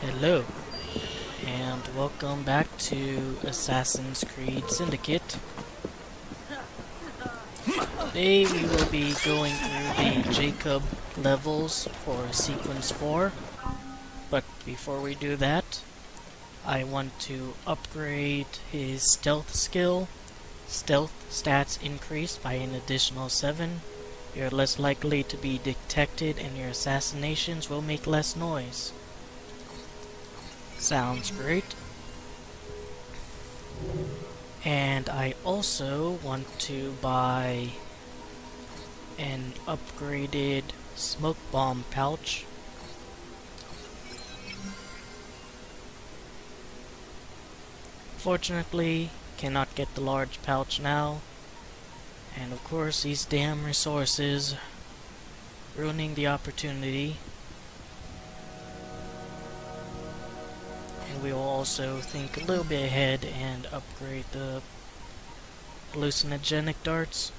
Hello, and welcome back to Assassin's Creed Syndicate. Today we will be going through the Jacob levels for Sequence 4, but before we do that, I want to upgrade his stealth skill. Stealth stats increased by an additional 7. You're less likely to be detected and your assassinations will make less noise. Sounds great. And I also want to buy an upgraded smoke bomb pouch. Fortunately, cannot get the large pouch now. And of course, these damn resources ruining the opportunity. And we will also think a little bit ahead and upgrade the hallucinogenic darts.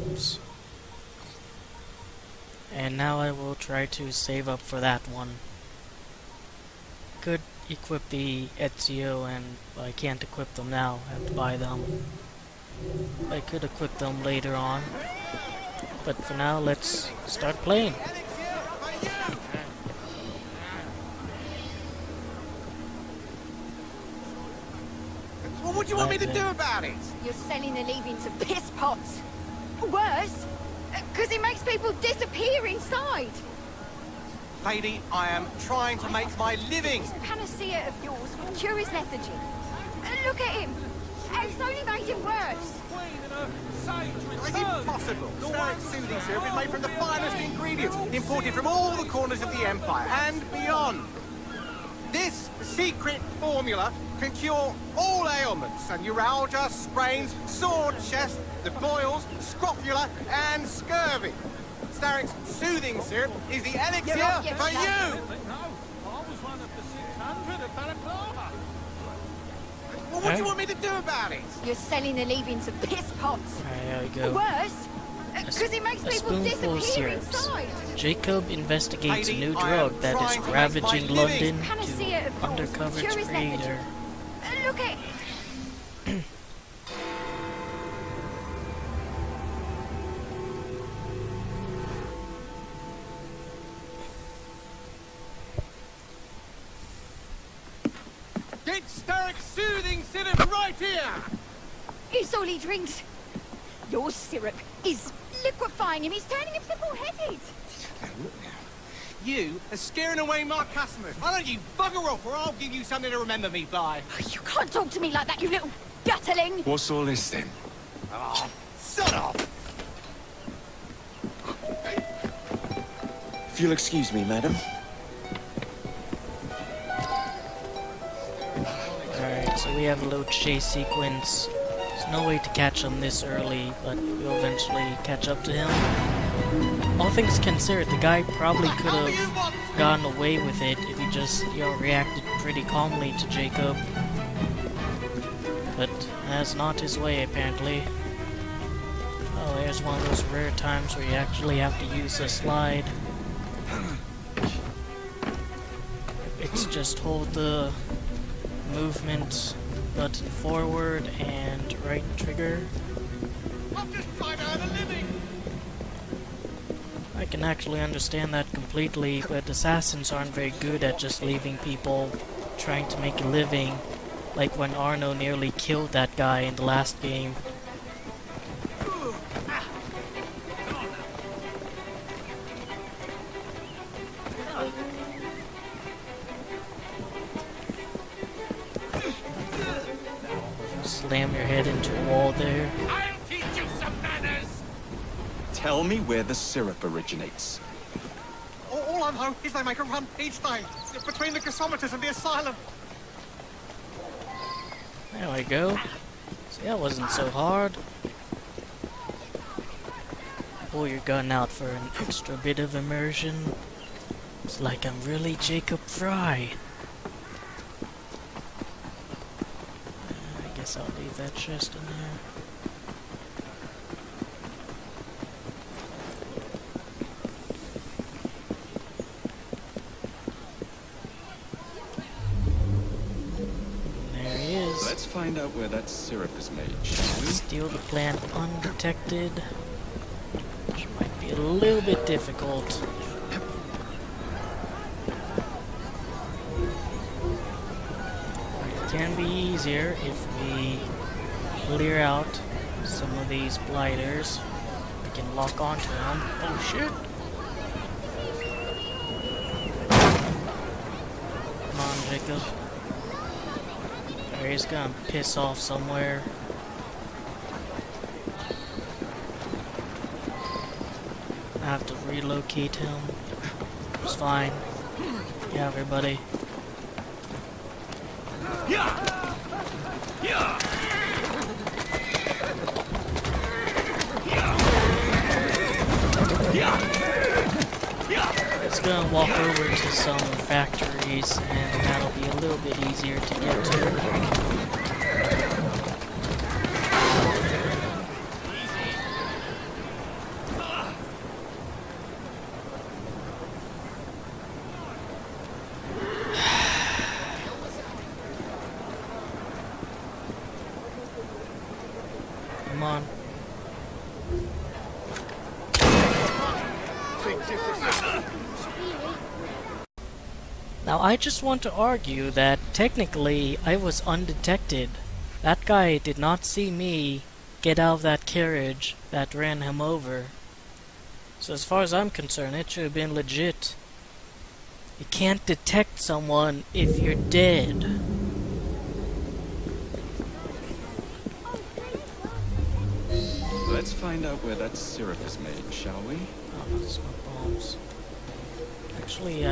Oops. And now I will try to save up for that one. Could equip the Ezio, and I can't equip them now. I have to buy them. I could equip them later on. But for now, let's start playing. What do you want me to do about it? You're selling the leavings of piss pots. Worse, because it makes people disappear inside. Lady, I am trying to make my living. This panacea of yours will cure his lethargy. Look at him. It's only made him worse. It's impossible. Starrick soothing syrup is made from the finest ingredients, imported from all the corners of the Empire and beyond. This secret formula can cure all ailments, and neuralgia, sprains, sore chest, the boils, scrofula, and scurvy. Starrick's soothing syrup is the elixir for you! Well, what do you want me to do about it? You're selling the leavings of piss pots. Alright, there we go. Worse, because it makes A people spoonful of disappear syrups. inside. Jacob investigates a Lady, new I drug am that is trying to make ravaging my London living. Panacea to of yours undercover will its cure his creator. lethargy. Look at... Get Starrick's soothing syrup right here! It's all he drinks. Your syrup is liquefying him. He's turning him simple-headed. You are scaring away my customers. Why don't you bugger off, or I'll give you something to remember me by. You can't talk to me like that, you little gutterling. What's all this then? Oh, son of... If you'll excuse me, madam. Alright, so we have a little chase sequence. There's no way to catch him this early, but we'll eventually catch up to him. All things considered, the guy probably could have gotten away with it if he just, reacted pretty calmly to Jacob. But that's not his way, apparently. Oh, there's one of those rare times where you actually have to use a slide. It's just hold the movement button forward and right trigger. I'm just trying to earn a living! I can actually understand that completely, but assassins aren't very good at just leaving people trying to make a living, like when Arno nearly killed that guy in the last game. Slam your head into a wall there. I'll teach you some manners! Tell me where the syrup originates. All I know is they make a run each day, between the gasometers and the asylum. There we go. See, that wasn't so hard. Pull your gun out for an extra bit of immersion. It's like I'm really Jacob Fry. I guess I'll leave that chest in there. find out where that syrup is made, shall we? Steal the plant undetected, which might be a little bit difficult. It can be easier if we clear out some of these blighters. We can lock onto them. Oh shit! Come on, Jacob. He's gonna piss off somewhere. I have to relocate him. It's fine. Yeah, everybody. It's gonna walk over to some factories, and that'll be a little bit easier to get to. Come on. Now I just want to argue that technically I was undetected. That guy did not see me get out of that carriage that ran him over. So as far as I'm concerned, it should have been legit. You can't detect someone if you're dead. Let's find out where that syrup is made, shall we? Oh, smoke bombs. Actually,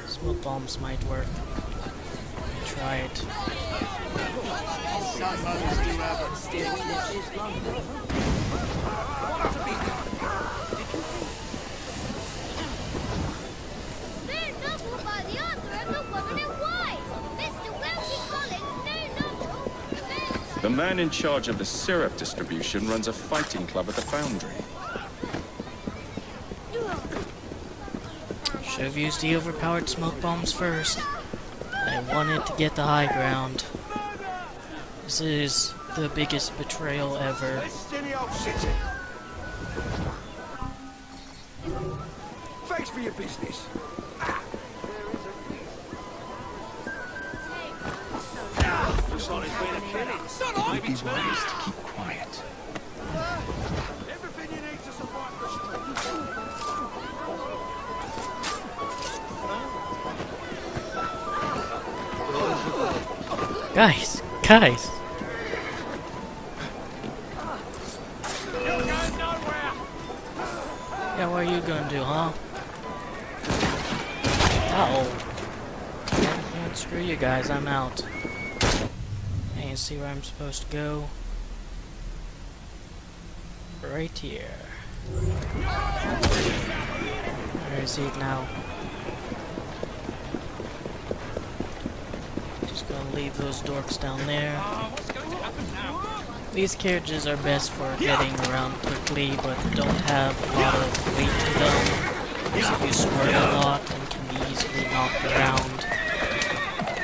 smoke bombs might work. Let me try it. New novel by the author of The Woman in White. Mr. Welty Collins' new novel. The man in charge of the syrup distribution runs a fighting club at the foundry. Should have used the overpowered smoke bombs first. I wanted to get the high ground. This is the biggest betrayal ever. Thanks for your business. It'd be wise to keep quiet. Everything you need to survive the street. Guys! You're going nowhere. Yeah, what are you gonna do, huh? Uh-oh. Yeah, screw you guys, I'm out. I can see where I'm supposed to go. Right here. Where is he now? Just gonna leave those dorks down there. What's going to happen now? These carriages are best for getting around quickly, but don't have a lot of weight to them. So you swerve a lot and can be easily knocked around.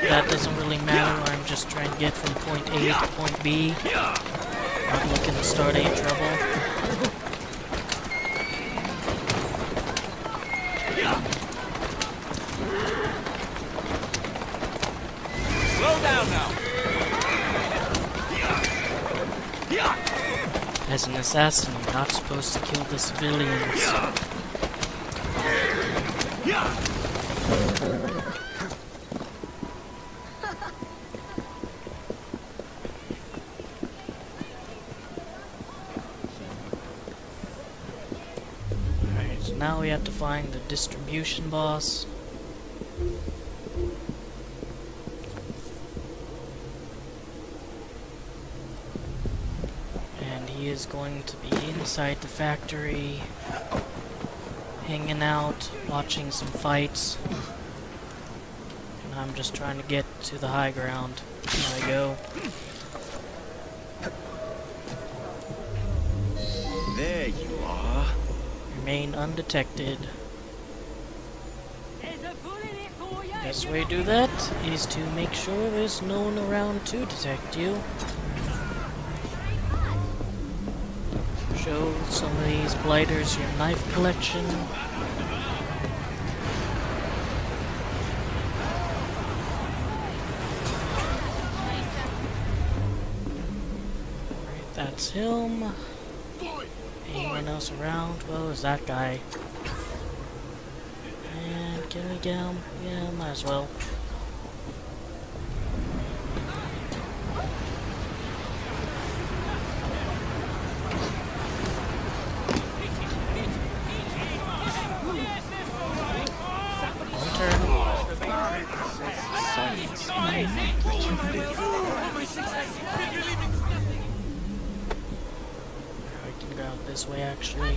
That doesn't really matter when I'm just trying to get from point A to point B. Not looking to start any trouble. Slow down now. As an assassin, you're not supposed to kill the civilians. Alright, so now we have to find the distribution boss. And he is going to be inside the factory, hanging out, watching some fights. And I'm just trying to get to the high ground. There we go. There you are. Remain undetected. There's Best way to do that is to make sure there's no one around to detect you. Show some of these blighters your knife collection. Right, that's him. Anyone else around? Well, is that guy. And can we get him? Yeah, might as well. I can go out this way actually.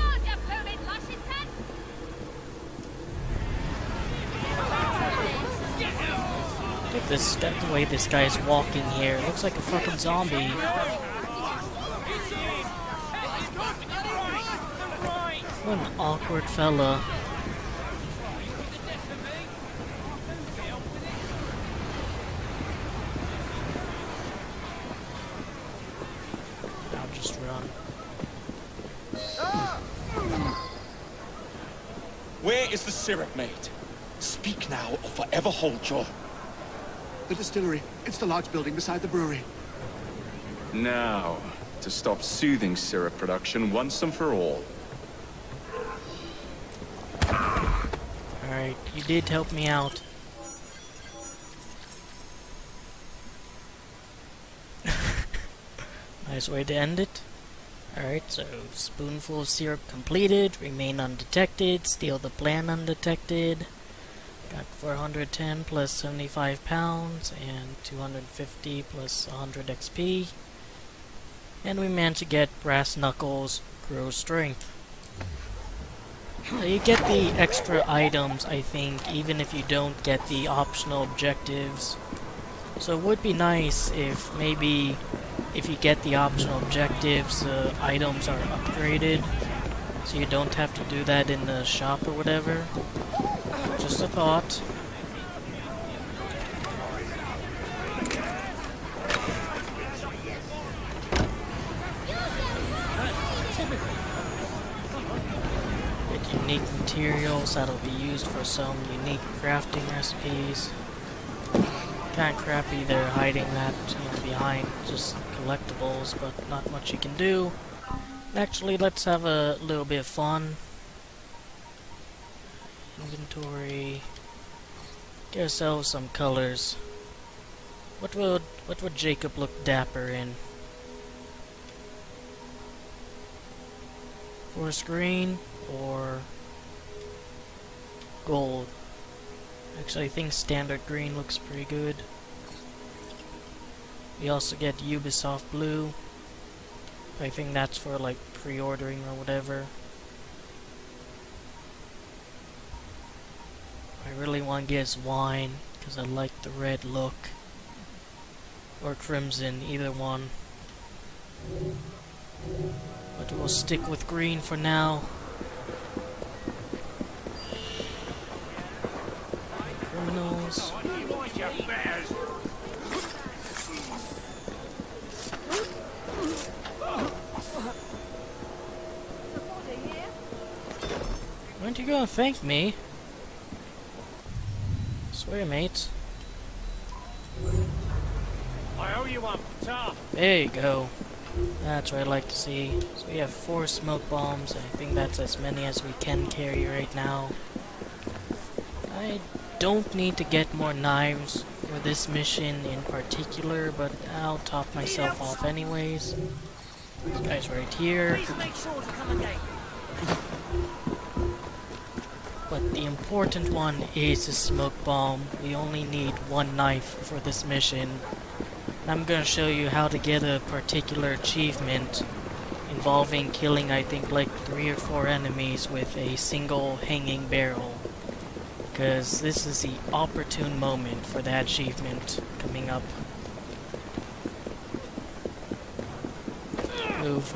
Look at this, the way this guy's walking here. Looks like a fucking zombie. What an awkward fella. I'll just run. Where is the syrup made? Speak now or forever hold your... The distillery. It's the large building beside the brewery. Now, to stop soothing syrup production once and for all. Alright, you did help me out. Nice way to end it. Alright, so spoonful of syrup completed, remain undetected, steal the plan undetected. Got 410 plus 75 pounds and 250 plus 100 XP. And we managed to get brass knuckles, grow strength. You get the extra items, I think, even if you don't get the optional objectives. So it would be nice if maybe if you get the optional objectives, items are upgraded. So you don't have to do that in the shop or whatever. Just a thought. Get unique materials that'll be used for some unique crafting recipes. Kinda crappy they're hiding that, behind just collectibles, but not much you can do. Actually, let's have a little bit of fun. Inventory. Get ourselves some colors. What would Jacob look dapper in? Forest green or gold? Actually, I think standard green looks pretty good. We also get Ubisoft blue. I think that's for like pre-ordering or whatever. I really want to get his wine because I like the red look. Or crimson, either one. But we'll stick with green for now. Criminals. Weren't you gonna thank me? Swear, mate. I owe you one. There you go. That's what I like to see. So we have 4 smoke bombs. I think that's as many as we can carry right now. I don't need to get more knives for this mission in particular, but I'll top myself off anyways. This guy's right here. But the important one is the smoke bomb. We only need 1 knife for this mission. I'm gonna show you how to get a particular achievement involving killing, I think, like 3 or 4 enemies with a single hanging barrel. Because this is the opportune moment for that achievement coming up. Move.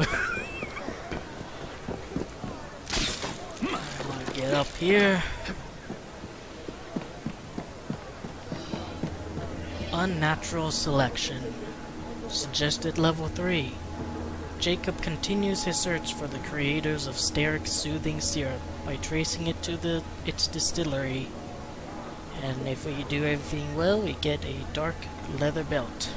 I want to get up here. Unnatural selection. Suggested level 3. Jacob continues his search for the creators of Starrick's soothing syrup by tracing it to its distillery. And if we do everything well, we get a dark leather belt.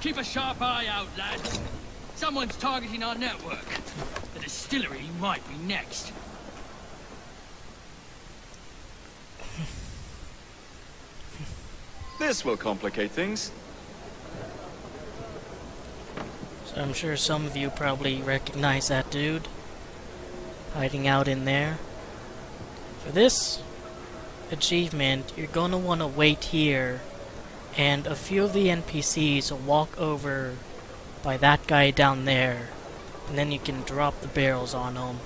Keep a sharp eye out, lads. Someone's targeting our network. The distillery might be next. This will complicate things. So I'm sure some of you probably recognize that dude hiding out in there. For this achievement, you're gonna want to wait here, and a few of the NPCs will walk over by that guy down there, and then you can drop the barrels on him.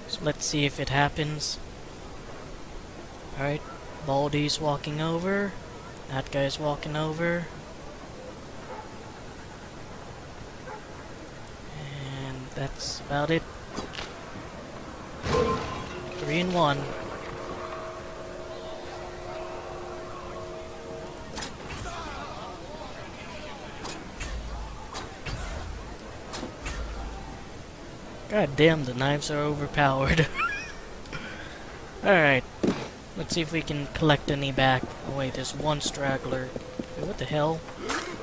So let's see if it happens. Alright, Baldy's walking over, that guy's walking over, and that's about it. 3 and 1. God damn, the knives are overpowered. Alright, let's see if we can collect any back. Oh wait, there's one straggler. Wait, what the hell?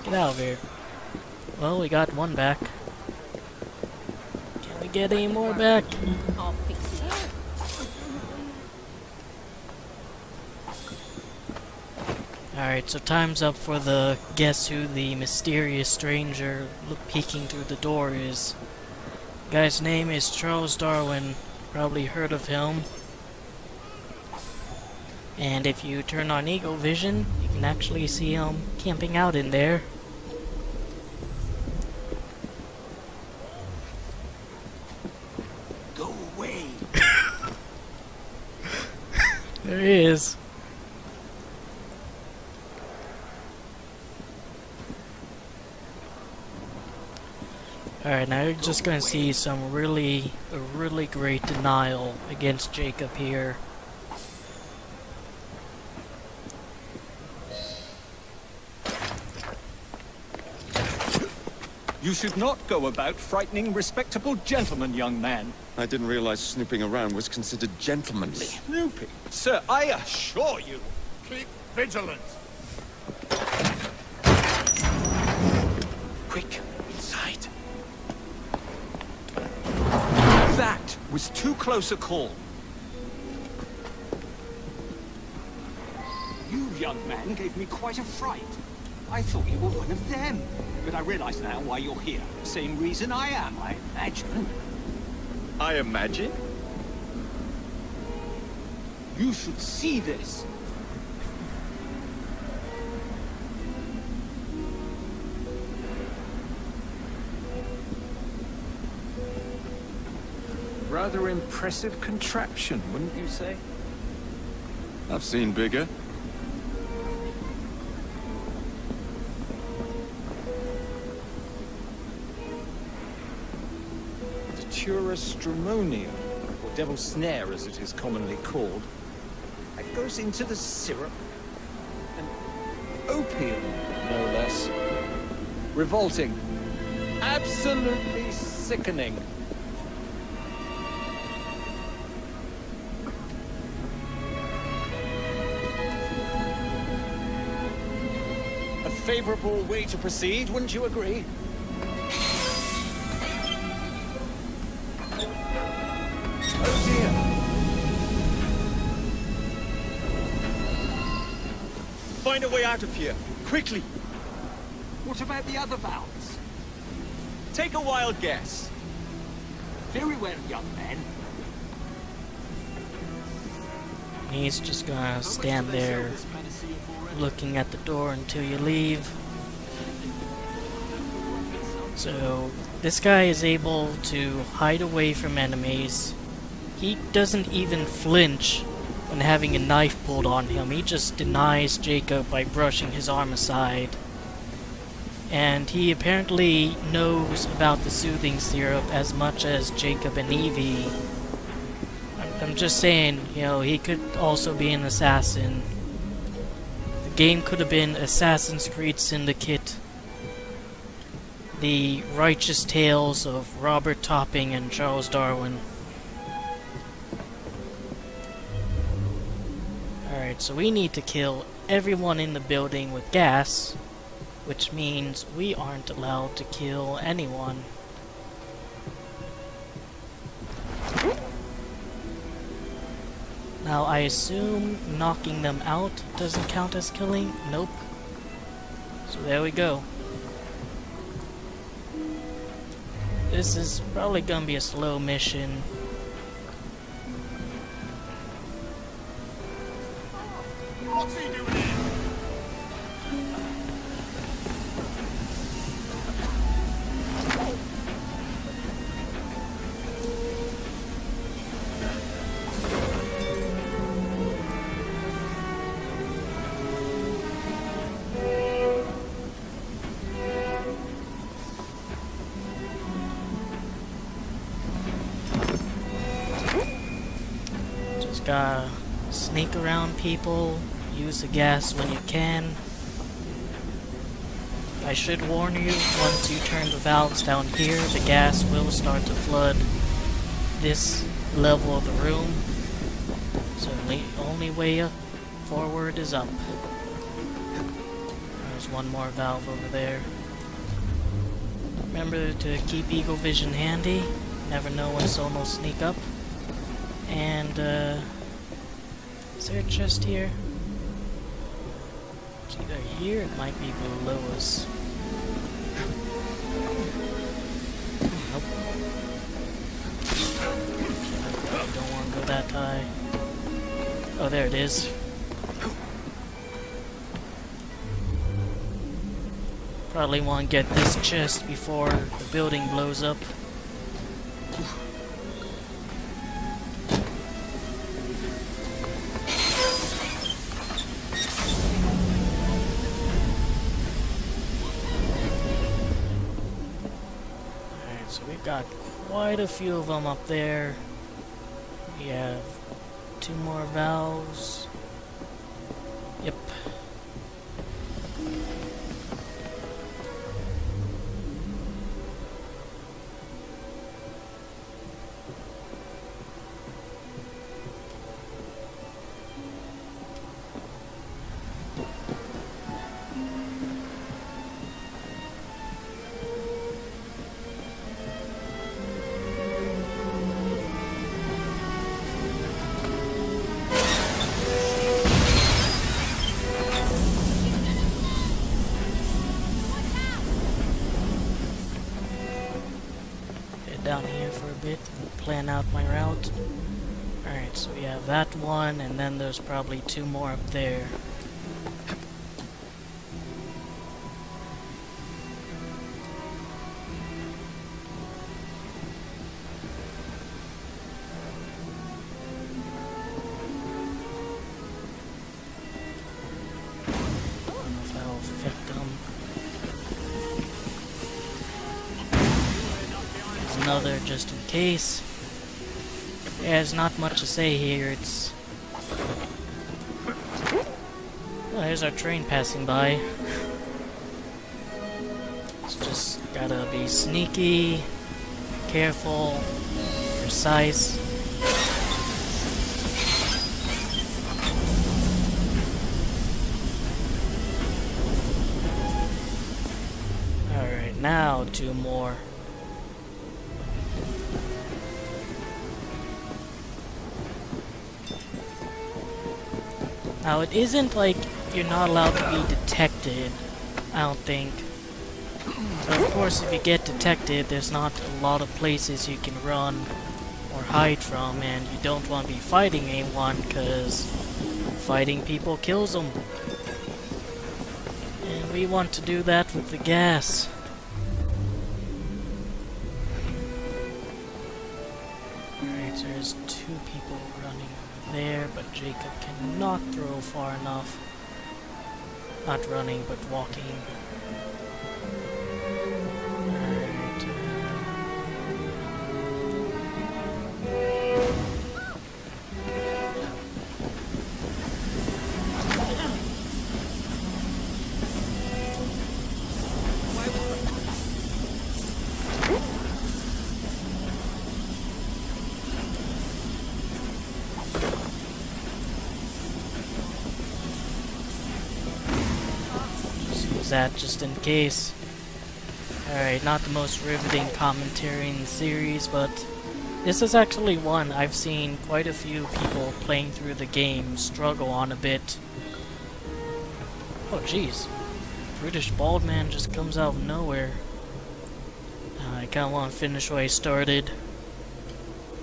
Get out of here. Well, we got one back. Can we get any more back? I'll fix it. Alright, so time's up for the guess who the mysterious stranger peeking through the door is. Guy's name is Charles Darwin. Probably heard of him. And if you turn on Eagle Vision, you can actually see him camping out in there. Go away. There he is. Alright, now you're just gonna see some really great denial against Jacob here. You should not go about frightening respectable gentlemen, young man. I didn't realize snooping around was considered gentlemanly. Snooping? Sir, I assure you. Keep vigilant. Quick, inside. That was too close a call. You, young man, gave me quite a fright. I thought you were one of them. But I realize now why you're here. Same reason I am, I imagine. I imagine? You should see this. Rather impressive contraption, wouldn't you say? I've seen bigger. Stramonium, or devil's snare as it is commonly called. It goes into the syrup. And opium, no less. Revolting. Absolutely sickening. A favorable way to proceed, wouldn't you agree? Oh dear. Find a way out of here, quickly. What about the other valves? Take a wild guess. Very well, young man. He's just gonna stand there looking at the door until you leave. So this guy is able to hide away from enemies. He doesn't even flinch when having a knife pulled on him. He just denies Jacob by brushing his arm aside. And he apparently knows about the soothing syrup as much as Jacob and Evie. I'm just saying, you know, he could also be an assassin. The game could have been Assassin's Creed Syndicate. The Righteous Tales of Robert Topping and Charles Darwin. Alright, so we need to kill everyone in the building with gas, which means we aren't allowed to kill anyone. Now, I assume knocking them out doesn't count as killing? Nope. So there we go. This is probably gonna be a slow mission. What's he doing here? Just gotta sneak around people, use the gas when you can. I should warn you, once you turn the valves down here, the gas will start to flood this level of the room. So the only way up forward is up. There's one more valve over there. Remember to keep Eagle Vision handy. Never know when someone will sneak up. And, is there a chest here? It's either here, it might be below us. Nope. I don't want to go that high. Oh, there it is. Probably want to get this chest before the building blows up. So we've got quite a few of them up there. We have 2 more valves. Yep. Down here for a bit and plan out my route. Alright, so we have that one, and then there's probably 2 more up there. I don't know if that'll affect them. Another just in case. Yeah, there's not much to say here. It's... Oh, there's our train passing by. It's just gotta be sneaky, careful, precise. Alright, now 2 more. Now, it isn't like you're not allowed to be detected, I don't think. But of course, if you get detected, there's not a lot of places you can run or hide from, and you don't want to be fighting anyone, because fighting people kills them. And we want to do that with the gas. So there's two people running over there, but Jacob cannot throw far enough. Not running, but walking. Alright. That just in case. Alright, not the most riveting commentary in the series, but this is actually one I've seen quite a few people playing through the game struggle on a bit. Oh jeez. British bald man just comes out of nowhere. I kinda wanna finish where I started.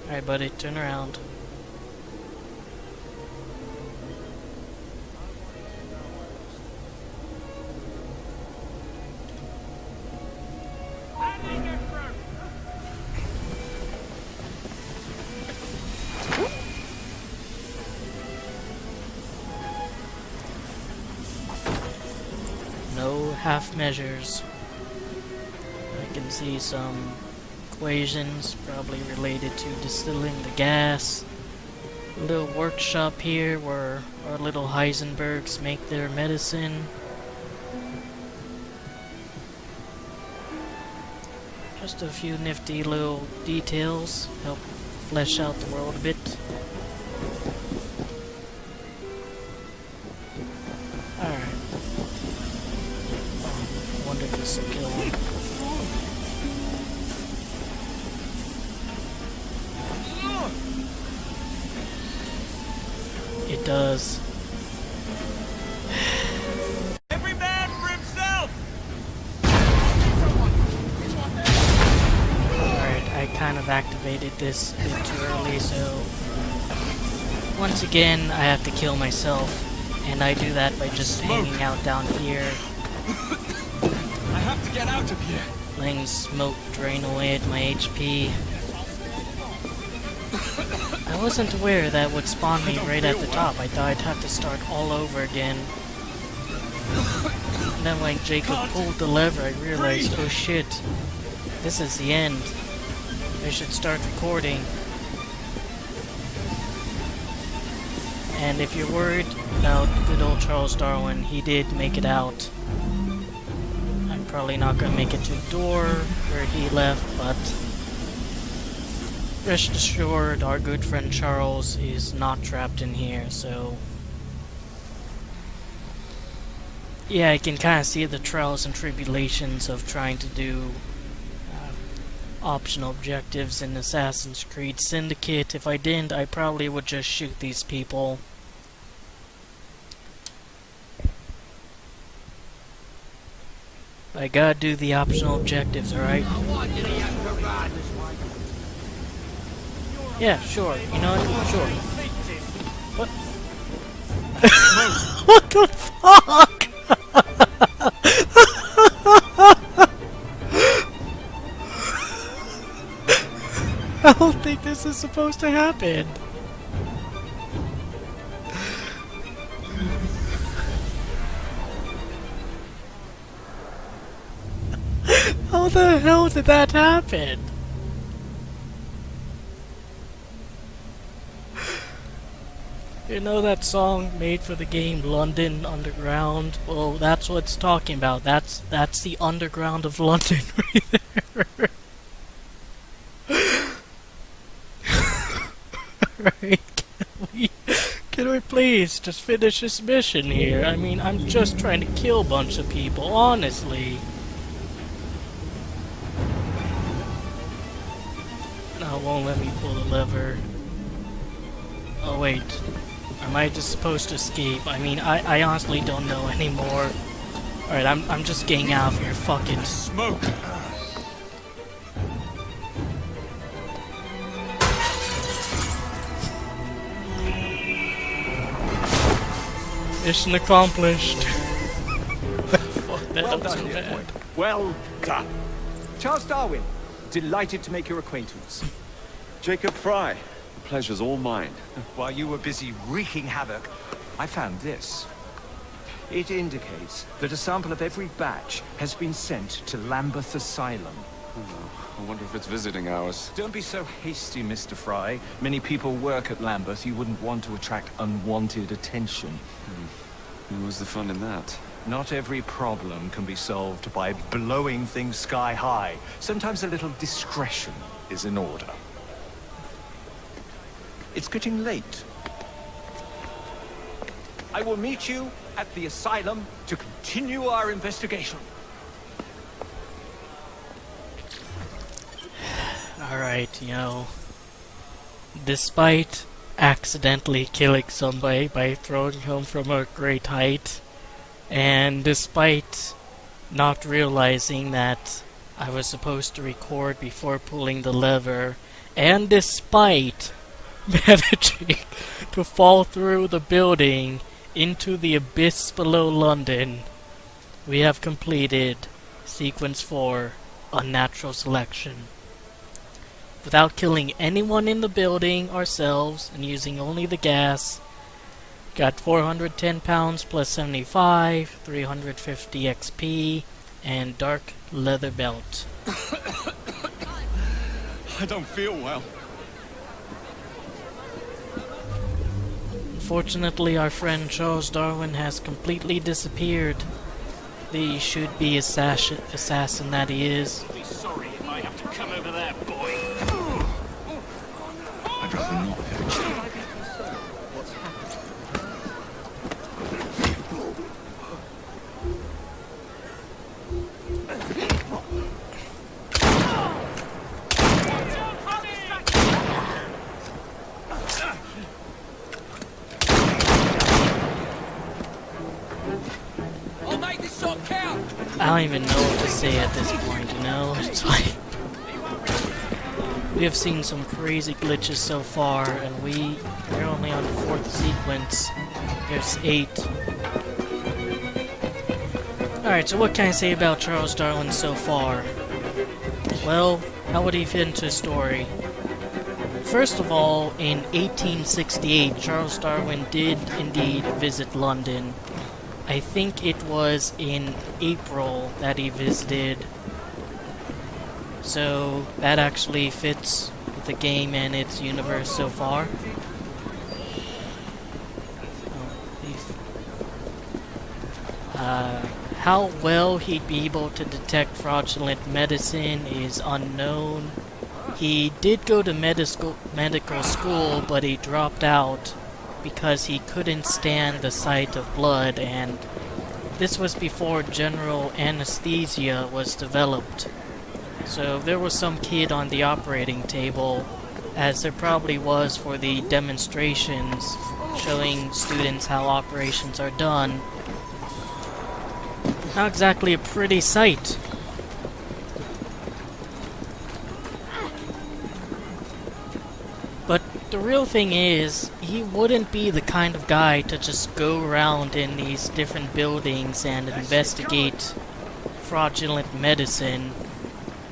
Alright buddy, turn around. No half measures. I can see some equations probably related to distilling the gas. A little workshop here where our little Heisenbergs make their medicine. Just a few nifty little details help flesh out the world a bit. Alright. I wonder if this will kill him. It does. Every man for himself! Alright, I kind of activated this a bit too early, so once again I have to kill myself, and I do that by just hanging out down here. I have to get out of here. Letting smoke drain away at my HP. I wasn't aware that would spawn me right at the top. I thought I'd have to start all over again. And then when Jacob pulled the lever, I realized, oh shit, this is the end. I should start recording. And if you're worried about good old Charles Darwin, he did make it out. I'm probably not going to make it to the door where he left, but rest assured, our good friend Charles is not trapped in here, so yeah, I can kind of see the trials and tribulations of trying to do optional objectives in Assassin's Creed Syndicate. If I didn't, I probably would just shoot these people. I gotta do the optional objectives, alright? Yeah, sure. You know what? Sure. What? What the fuck? I don't think this is supposed to happen. How the hell did that happen? You know that song made for the game London Underground? Well, that's what it's talking about. That's the underground of London right there. Right, can we please just finish this mission here? I mean, I'm just trying to kill a bunch of people, honestly. No, it won't let me pull the lever. Oh wait, am I just supposed to escape? I mean, I honestly don't know anymore. Alright, I'm just getting out of here, fucking Smoke! mission accomplished. Fuck that Well up done, so dear bad. boy. Well done. Charles Darwin, delighted to make your acquaintance. Jacob Fry. pleasure's all mine. While you were busy wreaking havoc, I found this. It indicates that a sample of every batch has been sent to Lambeth Asylum. I wonder if it's visiting hours. Don't be so hasty, Mr. Fry. Many people work at Lambeth. You wouldn't want to attract unwanted attention. What's the fun in that? Not every problem can be solved by blowing things sky high. Sometimes a little discretion is in order. It's getting late. I will meet you at the asylum to continue our investigation. Alright, you know, despite accidentally killing somebody by throwing him from a great height, and despite not realizing that I was supposed to record before pulling the lever, and despite managing to fall through the building into the abyss below London, we have completed Sequence 4, Unnatural Selection. Without killing anyone in the building ourselves and using only the gas, got 410 pounds plus 75, 350 XP, and dark leather belt. I don't feel well. Unfortunately, our friend Charles Darwin has completely disappeared. The should-be assassin that he is. Be sorry if I have to come over there, boy. I'd rather not. I'll make this shot count. I don't even know what to say at this point, you know? It's like... we have seen some crazy glitches so far, and we're only on the 4th sequence. There's 8. Alright, so what can I say about Charles Darwin so far? Well, how would he fit into the story? First of all, in 1868, Charles Darwin did indeed visit London. I think it was in April that he visited. So that actually fits with the game and its universe so far. How well he'd be able to detect fraudulent medicine is unknown. He did go to medical school, but he dropped out because he couldn't stand the sight of blood, and this was before general anesthesia was developed. So there was some kid on the operating table, as there probably was for the demonstrations showing students how operations are done. Not exactly a pretty sight. But the real thing is, he wouldn't be the kind of guy to just go around in these different buildings and investigate fraudulent medicine,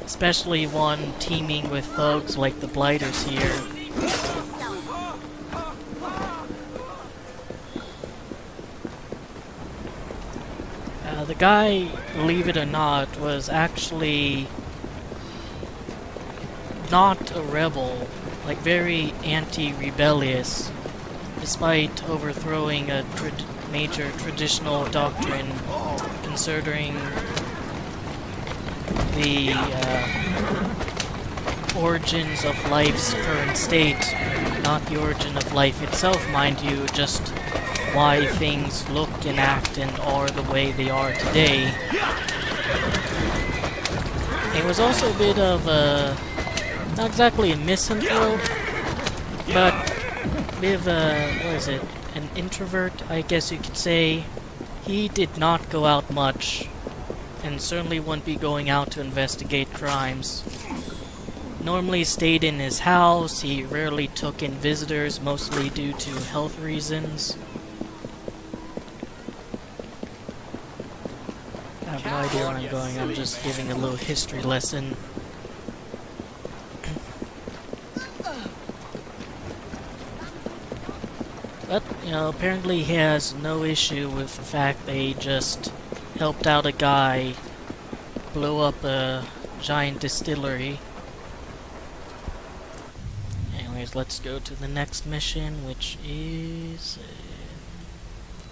especially one teeming with thugs like the Blighters here. The guy, believe it or not, was actually not a rebel, like very anti-rebellious, despite overthrowing a major traditional doctrine concerning the origins of life's current state, not the origin of life itself, mind you, just why things look and act and are the way they are today. It was also a bit of a, not exactly a misanthrope, but a bit of a, what is it, an introvert, I guess you could say. He did not go out much, and certainly wouldn't be going out to investigate crimes. Normally stayed in his house, he rarely took in visitors, mostly due to health reasons. I have no idea where I'm going, I'm just giving a little history lesson. know, apparently he has no issue with the fact they just helped out a guy blow up a giant distillery. Anyways, let's go to the next mission, which is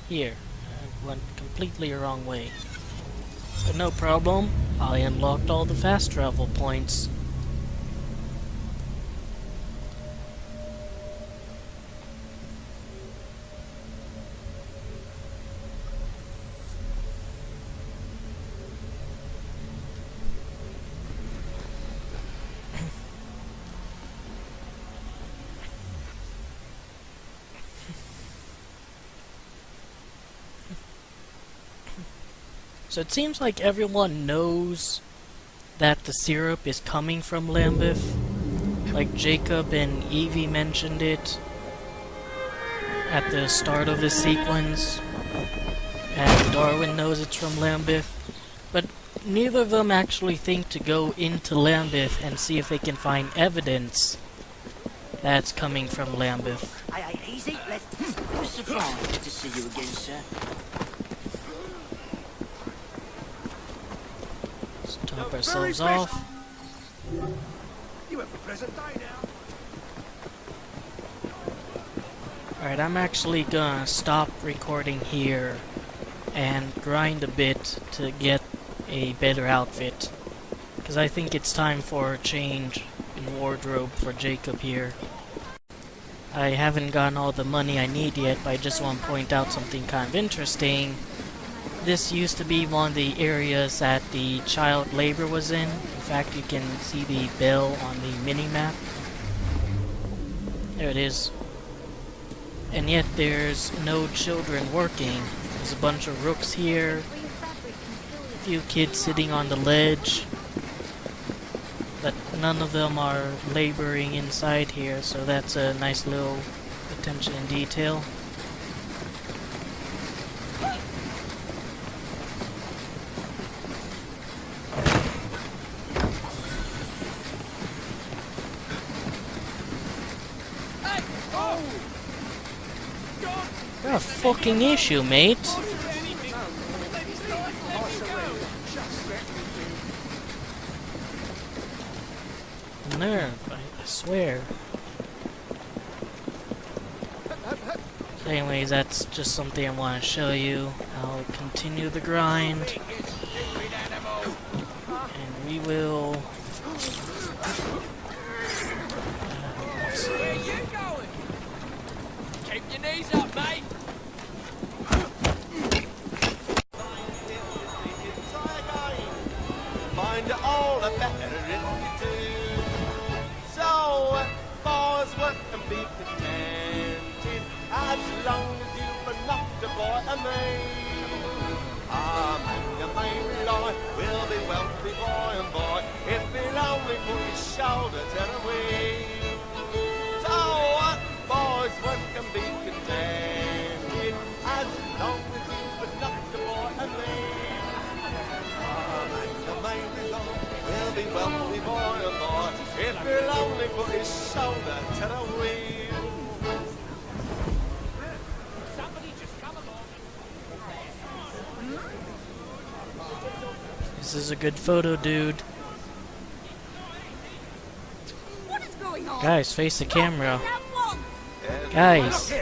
here. I went completely the wrong way. But no problem, I unlocked all the fast travel points. So it seems like everyone knows that the syrup is coming from Lambeth. Like Jacob and Evie mentioned it at the start of the sequence. And Darwin knows it's from Lambeth. But neither of them actually think to go into Lambeth and see if they can find evidence that's coming from Lambeth. Hey, easy. Let's surprised to see you again, sir. Top ourselves off. You have a pleasant day now. Alright, I'm actually gonna stop recording here and grind a bit to get a better outfit. Because I think it's time for a change in wardrobe for Jacob here. I haven't gotten all the money I need yet, but I just want to point out something kind of interesting. This used to be one of the areas that the child labor was in. In fact, you can see the bell on the mini-map. There it is. And yet there's no children working. There's a bunch of rooks here. A few kids sitting on the ledge. But none of them are laboring inside here, so that's a nice little attention in detail. Got a fucking issue, mate. Nerve, I swear. So anyways, that's just something I want to show you. I'll continue the grind. And we will... Where you going? Keep your knees up, mate. Find all the better if you do. So, boys, work and be contented as long as you've enough to buy a maid. Man, your main rely will be wealthy by and by if he'll only put his shoulder to the wheel. So, boys, work and be contented as long as you've enough to buy a maid. Man, your main rely will be wealthy by and by if he'll only put his shoulder to the wheel. Somebody just come along. This is a good photo, dude. What is going on? Guys, face the camera. Guys,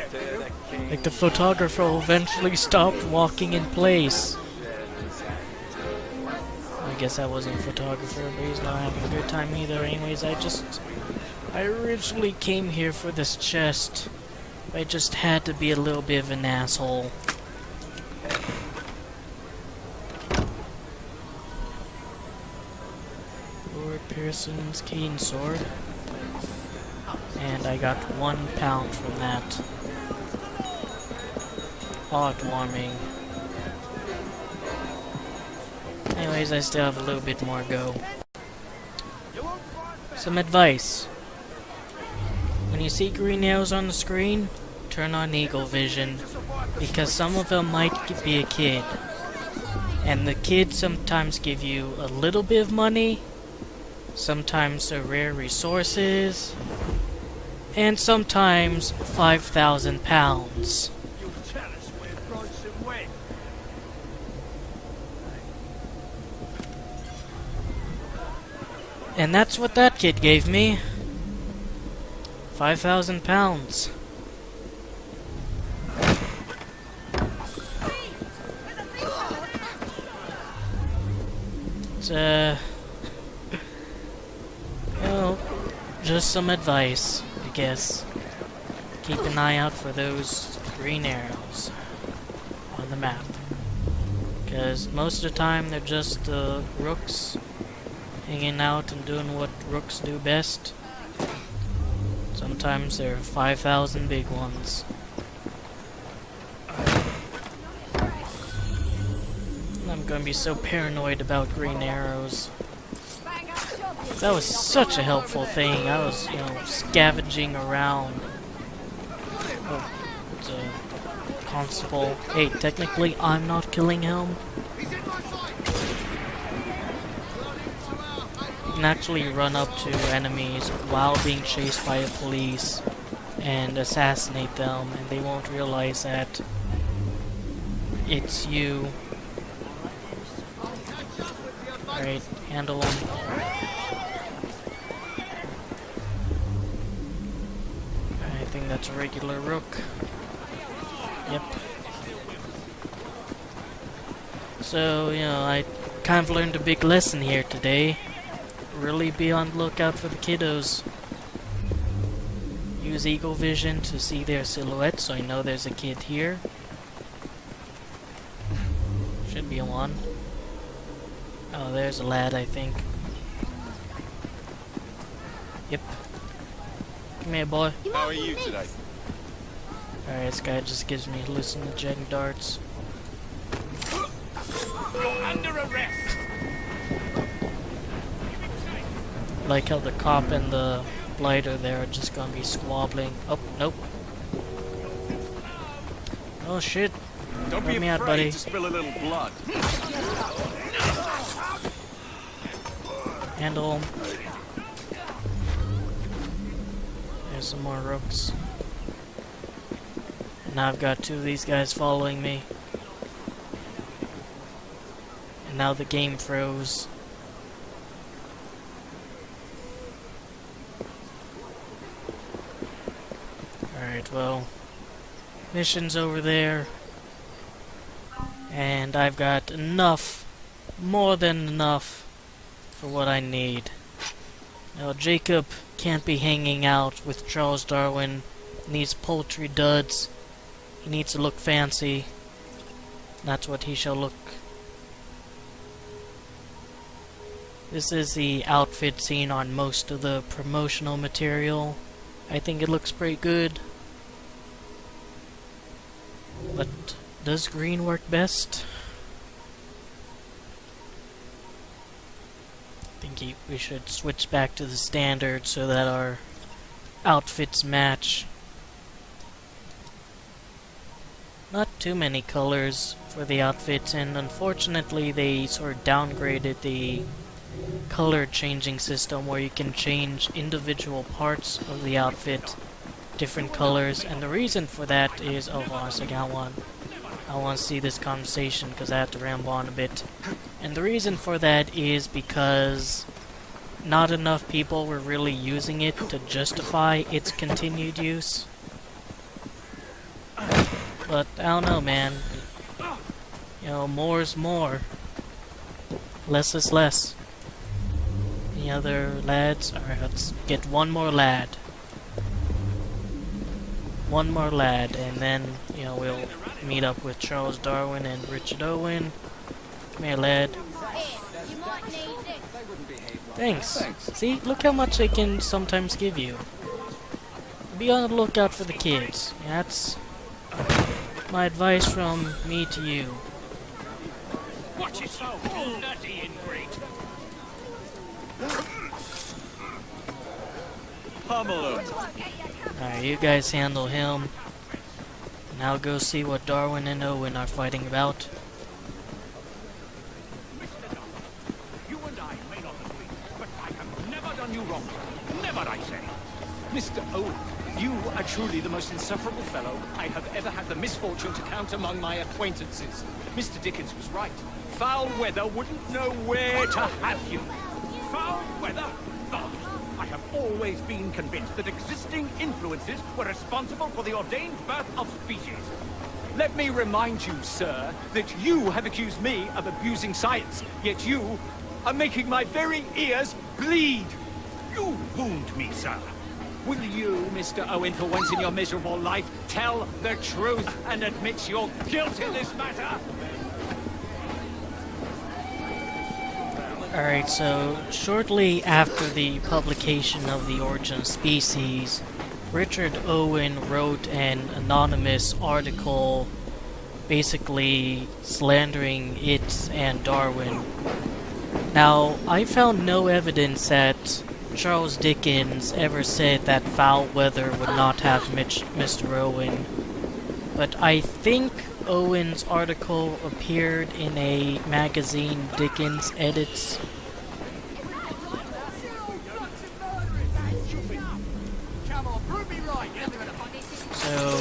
like the photographer will eventually stop walking in place. I guess I wasn't a photographer, but he's not having a good time either. Anyways, I originally came here for this chest. I just had to be a little bit of an asshole. Lord Pearson's cane sword. And I got 1 pound from that. Heartwarming. Anyways, I still have a little bit more to go. Some advice. When you see green arrows on the screen, turn on eagle vision, because some of them might be a kid. And the kids sometimes give you a little bit of money, sometimes they're rare resources, and sometimes 5,000 pounds. wet. And that's what that kid gave me. 5,000 pounds. It's, you know, just some advice, I guess. Keep an eye out for those green arrows on the map. Because most of the time they're just rooks hanging out and doing what rooks do best. Sometimes there are 5,000 big ones. I'm gonna be so paranoid about green arrows. That was such a helpful thing. I was, you know, scavenging around. Oh, it's a constable. Hey, technically I'm not killing him. You can actually run up to enemies while being chased by the police and assassinate them, and they won't realize that it's you. Alright, handle them. I think that's a regular rook. Yep. So, you know, I kind of learned a big lesson here today. Really be on the lookout for the kiddos. Use eagle vision to see their silhouette, so I know there's a kid here. Should be a one. Oh, there's a lad, I think. Yep. Come here, boy. How are you today? Alright, this guy just gives me hallucinogenic darts. You're under arrest. Like how the cop and the blighter there are just gonna be squabbling. Oh, nope. Oh shit. Don't Help be me out, afraid buddy. to spill a little blood. Handle him. There's some more rooks. And now I've got two of these guys following me. And now the game froze. Alright, well, mission's over there. And I've got enough, more than enough, for what I need. Now, Jacob can't be hanging out with Charles Darwin in these poultry duds. He needs to look fancy. That's what he shall look. This is the outfit seen on most of the promotional material. I think it looks pretty good. But does green work best? I think we should switch back to the standard so that our outfits match. Not too many colors for the outfits, and unfortunately they sort of downgraded the color changing system where you can change individual parts of the outfit different colors, and the reason for that is, oh, hold on a second, I want to see this conversation because I have to ramble on a bit. And the reason for that is because not enough people were really using it to justify its continued use. But I don't know, man. You know, more is more. Less is less. Any other lads? Alright, let's get one more lad. One more lad, and then, you know, we'll meet up with Charles Darwin and Richard Owen. Come here, lad. Thanks. See, look how much they can sometimes give you. Be on the lookout for the kids. That's my advice from me to you. Watch it so bloody ingrate. Pummel him. Alright, you guys handle him. Now go see what Darwin and Owen are fighting about. You and I may not agree, but I have never done you wrong. Never, I say. Mr. Owen You are truly the most insufferable fellow I have ever had the misfortune to count among my acquaintances. Mr. Dickens was right. Foul weather wouldn't know where to have you. Foul weather? Ah, I have always been convinced that existing influences were responsible for the ordained birth of species. Let me remind you, sir, that you have accused me of abusing science, yet you are making my very ears bleed. You wound me, sir. Will you, Mr. Owen, for once in your miserable life, tell the truth and admit your guilt in this matter? Alright, so shortly after the publication of The Origin of Species, Richard Owen wrote an anonymous article basically slandering it and Darwin. Now, I found no evidence that Charles Dickens ever said that foul weather would not have Mr. Owen, but I think Owen's article appeared in a magazine, Dickens Edits. So,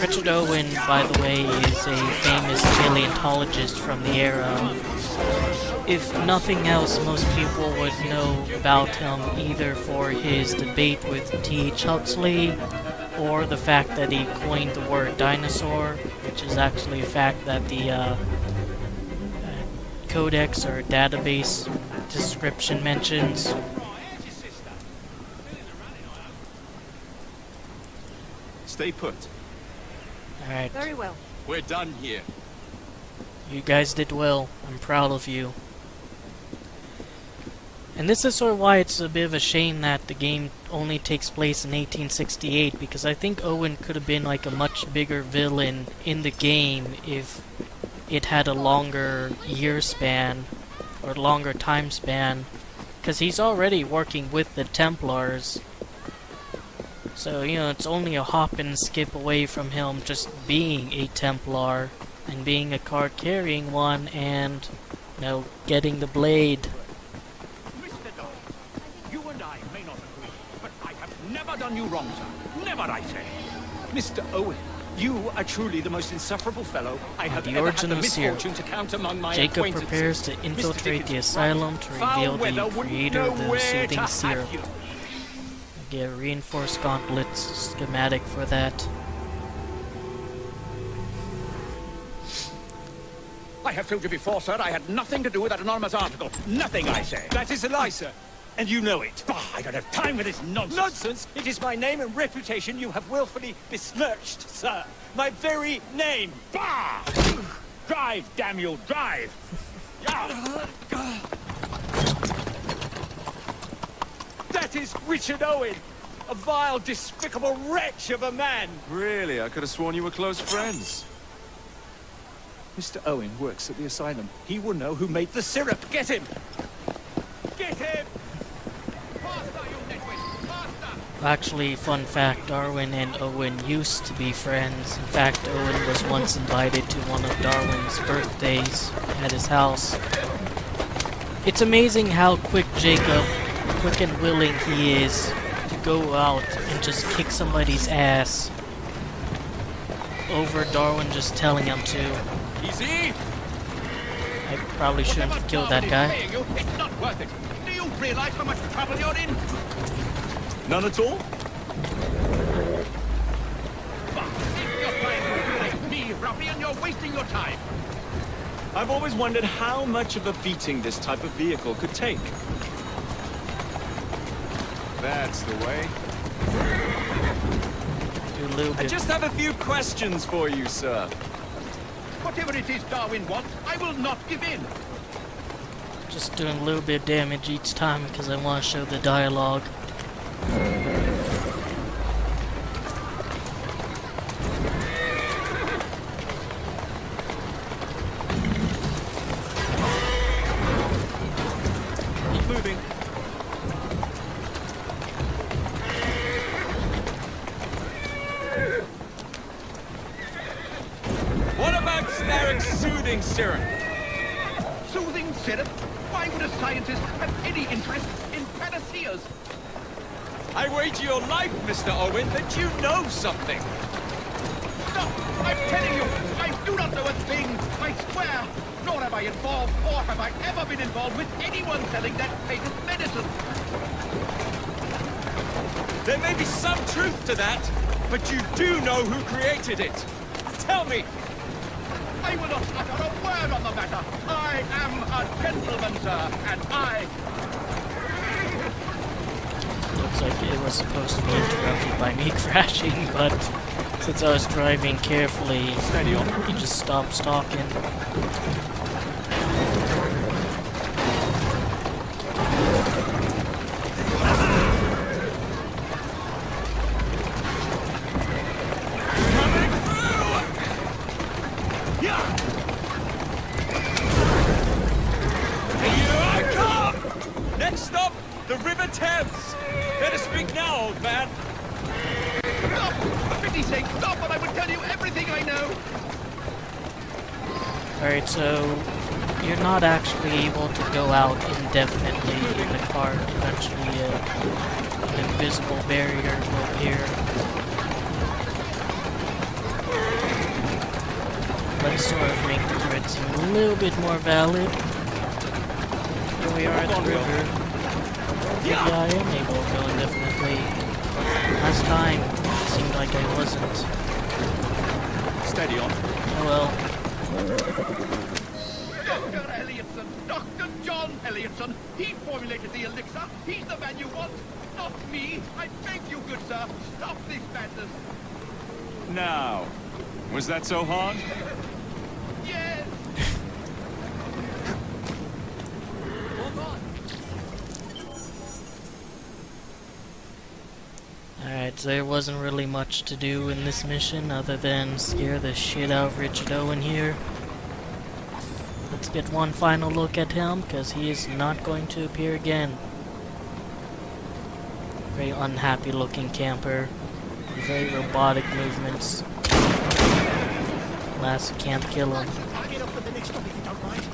Richard Owen, by the way, is a famous paleontologist from the era. If nothing else, most people would know about him either for his debate with T.H. Huxley, or the fact that he coined the word dinosaur, which is actually a fact that the codex or database description mentions. Stay put. Alright. Very well. We're done here. You guys did well. I'm proud of you. And this is sort of why it's a bit of a shame that the game only takes place in 1868, because I think Owen could have been like a much bigger villain in the game if it had a longer year span, or longer time span, because he's already working with the Templars. So, you know, it's only a hop and skip away from him just being a Templar, and being a card-carrying one, and, you know, getting the blade. Mr. Darwin, you and I may not agree, but I have never done you wrong, sir. Never, I say. Mr. Owen, you are truly the most insufferable fellow I have ever had the misfortune to count among my Jacob acquaintances. prepares to infiltrate the asylum to reveal the creator of the soothing syrup. Get reinforced gauntlets schematic for that. I have told you before, sir, I had nothing to do with that anonymous article. Nothing, I say. That is a lie, sir. And you know it. Bah, I don't have time for this nonsense. Nonsense! It is my name and reputation you have willfully besmirched, sir. My very name. Bah! Drive, damn you, drive! That is Richard Owen, a vile, despicable wretch of a man. Really? I could have sworn you were close friends. Mr. Owen works at the asylum. He will know who made the syrup. Get him! Get him! Actually, fun fact, Darwin and Owen used to be friends. In fact, Owen was once invited to one of Darwin's birthdays at his house. It's amazing how quick and willing he is to go out and just kick somebody's ass over Darwin just telling him to. Easy! I probably shouldn't have killed that guy. It's not worth it. Do you realize how much trouble you're in? None at all? If you're trying to replace me, ruffian, you're wasting your time. I've always wondered how much of a beating this type of vehicle could take. That's the way. Do a little I bit. just have a few questions for you, sir. Whatever it is Darwin wants, I will not give in. Just doing a little bit of damage each time because I want to show the dialogue. Keep moving. What about Starrick's soothing syrup? Soothing syrup? Why would a scientist have any interest in panaceas? I wager your life, Mr. Owen, that you know something. Stop! I'm telling you, I do not know a thing. I swear. Nor have I involved, or have I ever been involved with anyone selling that patent medicine. There may be some truth to that, but you do know who created it. Tell me. I will not utter a word on the matter. I am a gentleman, sir, and I... Looks like it was supposed to be interrupted by me crashing, but since I was driving carefully, he just stopped talking. Next stop, the River Thames. Better speak now, old man. Stop! For pity's sake, stop, and I will tell you everything I know! Alright, so you're not actually able to go out indefinitely in the car. Eventually, an invisible barrier will appear. Let's sort of make the threat seem a little bit more valid. Here we are at the river. Maybe I am able to go indefinitely. Last time, it seemed like I wasn't. Steady on. Oh well. Dr. Elliotson! Dr. John Elliotson! He formulated the elixir! He's the man you want! Not me! I beg you, good sir! Stop this madness! Now, was that so hard? Yes! Alright, so there wasn't really much to do in this mission other than scare the shit out of Richard Owen here. Let's get one final look at him, because he is not going to appear again. Very unhappy looking camper. Very robotic movements. Alas, you can't kill him. I'll get up for the next stop if you don't mind.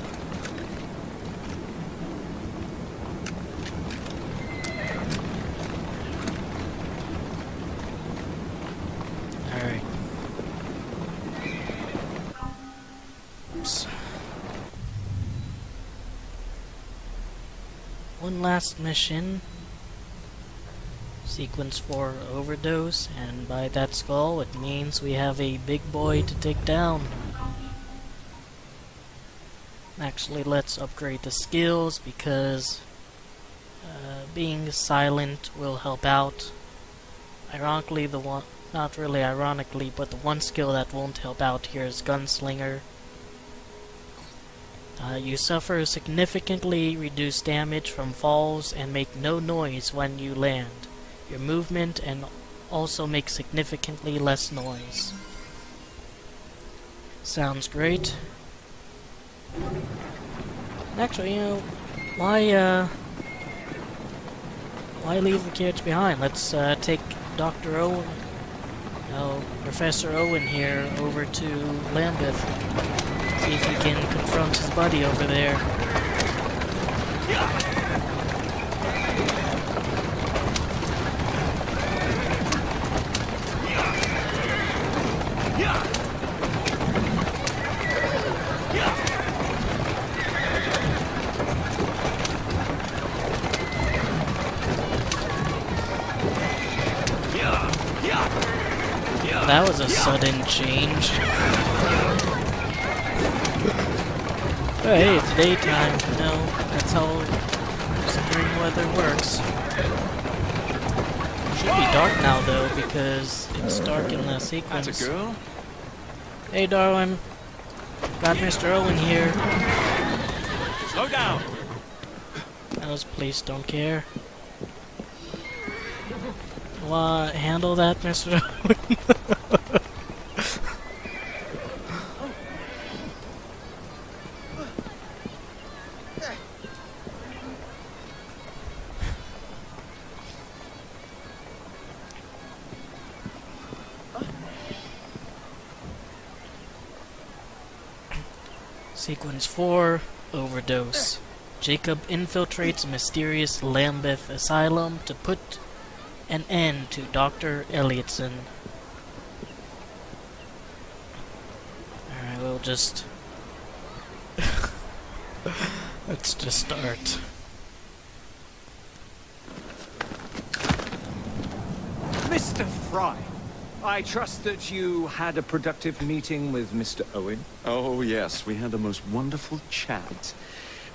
Alright. Oops. One last mission. Sequence 4 overdose, and by that skull it means we have a big boy to take down. Actually, let's upgrade the skills because being silent will help out. Ironically, the one, not really ironically, but the one skill that won't help out here is Gunslinger. You suffer significantly reduced damage from falls and make no noise when you land. Your movement and also make significantly less noise. Sounds great. Actually, you know, why leave the kids behind? Let's take Dr. Owen, no, Professor Owen here over to Lambeth. See if he can confront his buddy over there. That was a sudden change. Oh, hey, it's daytime. No, that's how spring weather works. It should be dark now, though, because it's dark in the sequence. That's a girl? Hey, Darwin. Got Mr. Owen here. Slow down. Those police don't care. Handle that, Mr. Owen? Sequence 4, Overdose. Jacob infiltrates mysterious Lambeth Asylum to put an end to Dr. Elliotson. Alright, we'll just... let's just start. Mr. Fry, I trust that you had a productive meeting with Mr. Owen. Oh, yes, we had the most wonderful chat.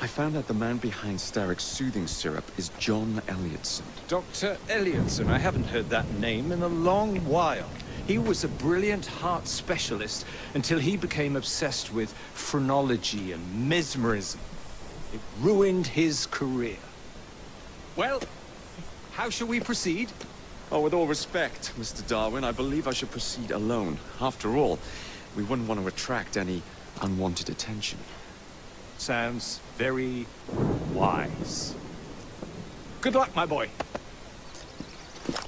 I found out the man behind Starrick's soothing syrup is John Elliotson. Dr. Elliotson, I haven't heard that name in a long while. He was a brilliant heart specialist until he became obsessed with phrenology and mesmerism. It ruined his career. Well, how shall we proceed? Oh, with all respect, Mr. Darwin, I believe I should proceed alone. After all, we wouldn't want to attract any unwanted attention. Sounds very wise. Good luck, my boy.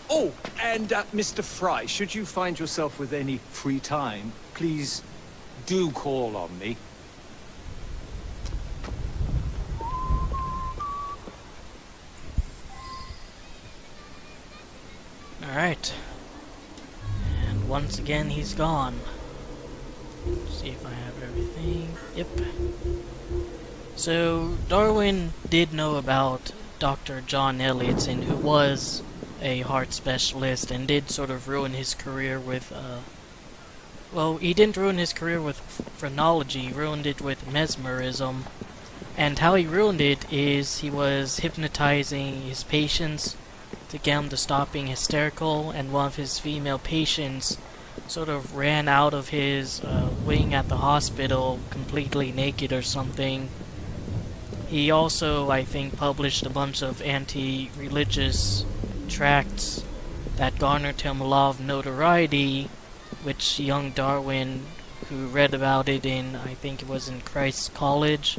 Oh, and Mr. Fry, should you find yourself with any free time, please do call on me. Alright. And once again, he's gone. See if I have everything. Yep. So, Darwin did know about Dr. John Elliotson, who was a heart specialist and did sort of ruin his career with, well, he didn't ruin his career with phrenology, he ruined it with mesmerism. And how he ruined it is he was hypnotizing his patients to get them to stop being hysterical, and one of his female patients sort of ran out of his wing at the hospital completely naked or something. He also, I think, published a bunch of anti-religious tracts that garnered him a lot of notoriety, which young Darwin, who read about it in, I think it was in Christ's College,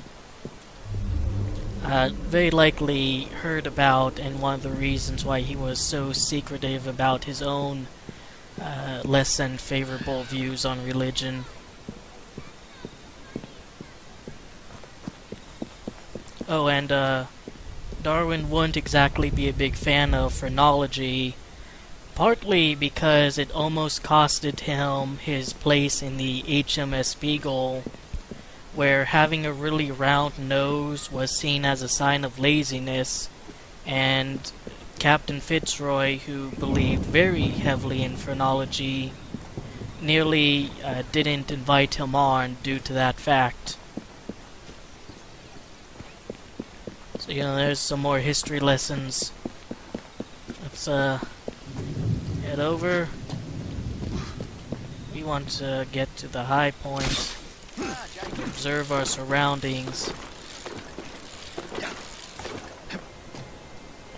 very likely heard about, and one of the reasons why he was so secretive about his own less than favorable views on religion. Oh, and Darwin wouldn't exactly be a big fan of phrenology, partly because it almost costed him his place in the HMS Beagle, where having a really round nose was seen as a sign of laziness, and Captain Fitzroy, who believed very heavily in phrenology, nearly didn't invite him on due to that fact. So, you know, there's some more history lessons. Let's head over. We want to get to the high point. Observe our surroundings.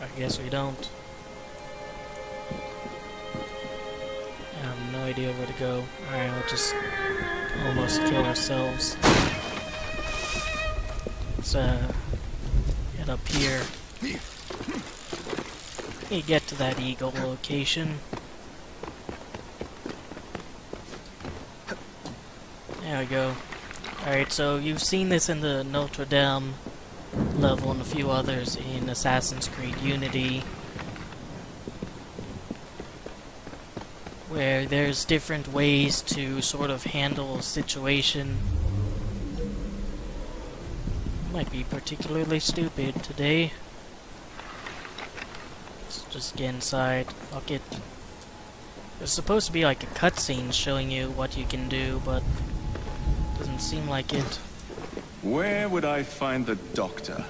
I guess we don't. I have no idea where to go. Alright, we'll just almost kill ourselves. Let's get up here. We get to that eagle location. There we go. Alright, so you've seen this in the Notre Dame level and a few others in Assassin's Creed Unity, where there's different ways to sort of handle a situation. Might be particularly stupid today. Let's just get inside. Fuck it. There's supposed to be like a cutscene showing you what you can do, but doesn't seem like it. Where would I find the doctor?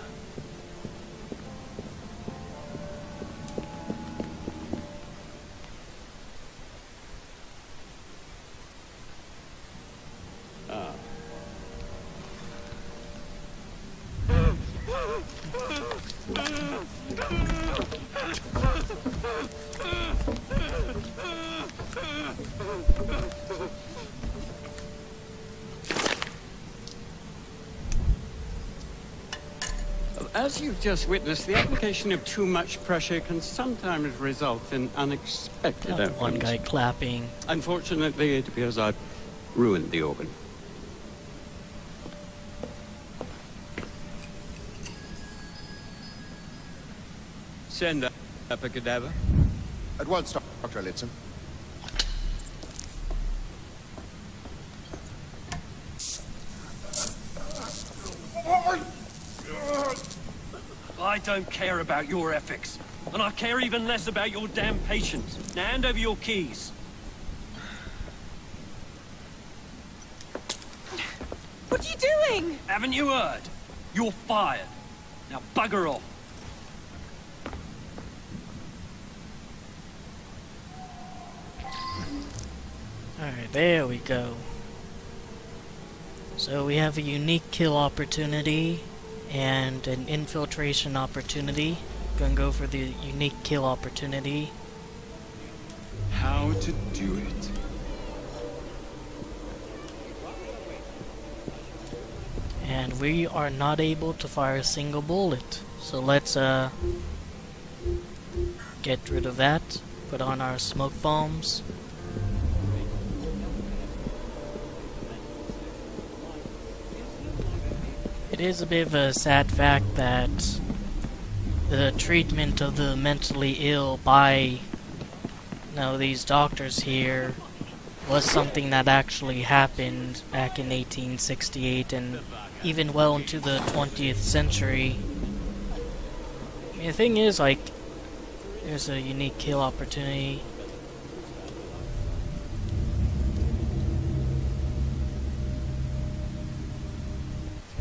As you've just witnessed, the application of too much pressure can sometimes result in unexpected outcomes. One guy clapping. Unfortunately, it appears I've ruined the organ. Send up a cadaver. At once, Dr. Elliotson. I don't care about your ethics. And I care even less about your damn patience. Now hand over your keys. What are you doing? Haven't you heard? You're fired. Now bugger off. Alright, there we go. So we have a unique kill opportunity and an infiltration opportunity. Gonna go for the unique kill opportunity. How to do it. And we are not able to fire a single bullet. So let's get rid of that. Put on our smoke bombs. It is a bit of a sad fact that the treatment of the mentally ill by these doctors here was something that actually happened back in 1868 and even well into the 20th century. I mean, the thing is, like, there's a unique kill opportunity.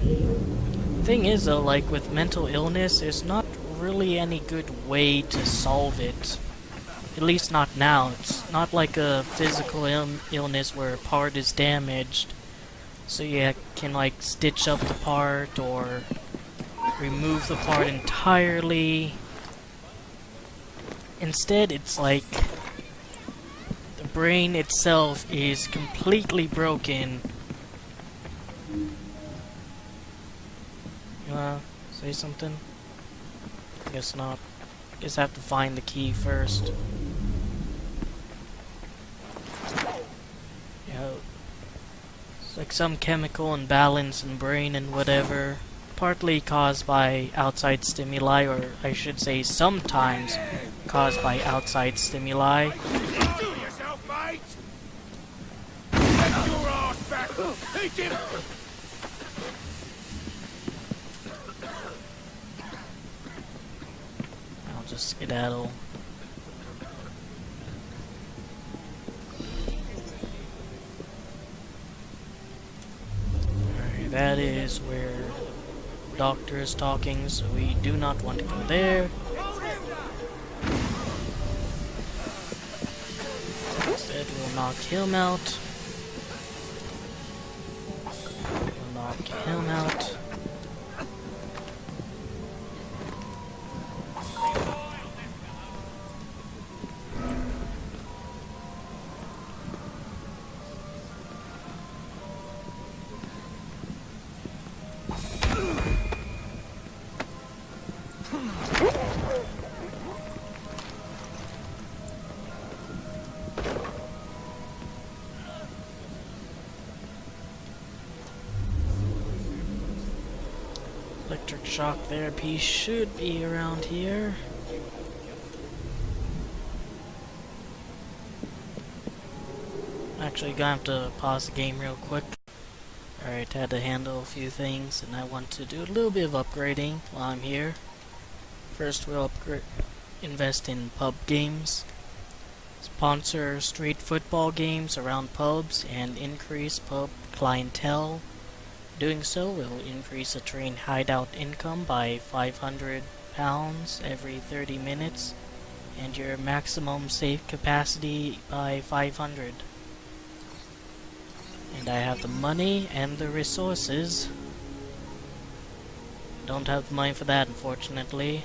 The thing is, though, like, with mental illness, there's not really any good way to solve it. At least not now. It's not like a physical illness where a part is damaged, so you can, like, stitch up the part or remove the part entirely. Instead, it's like the brain itself is completely broken. You wanna say something? Guess not. Guess I have to find the key first. It's like some chemical imbalance in brain and whatever. Partly caused by outside stimuli, or I should say sometimes caused by outside stimuli. Do yourself, mate! Get your ass back! Hit him! I'll just skedaddle. Alright, that is where the doctor is talking, so we do not want to go there. Instead, we'll knock him out. We'll knock him out. Electric shock therapy should be around here. Actually, gonna have to pause the game real quick. Alright, had to handle a few things, and I want to do a little bit of upgrading while I'm here. First, we'll invest in pub games. Sponsor street football games around pubs and increase pub clientele. Doing so will increase a train hideout income by £500 every 30 minutes and your maximum safe capacity by 500. And I have the money and the resources. Don't have the money for that, unfortunately.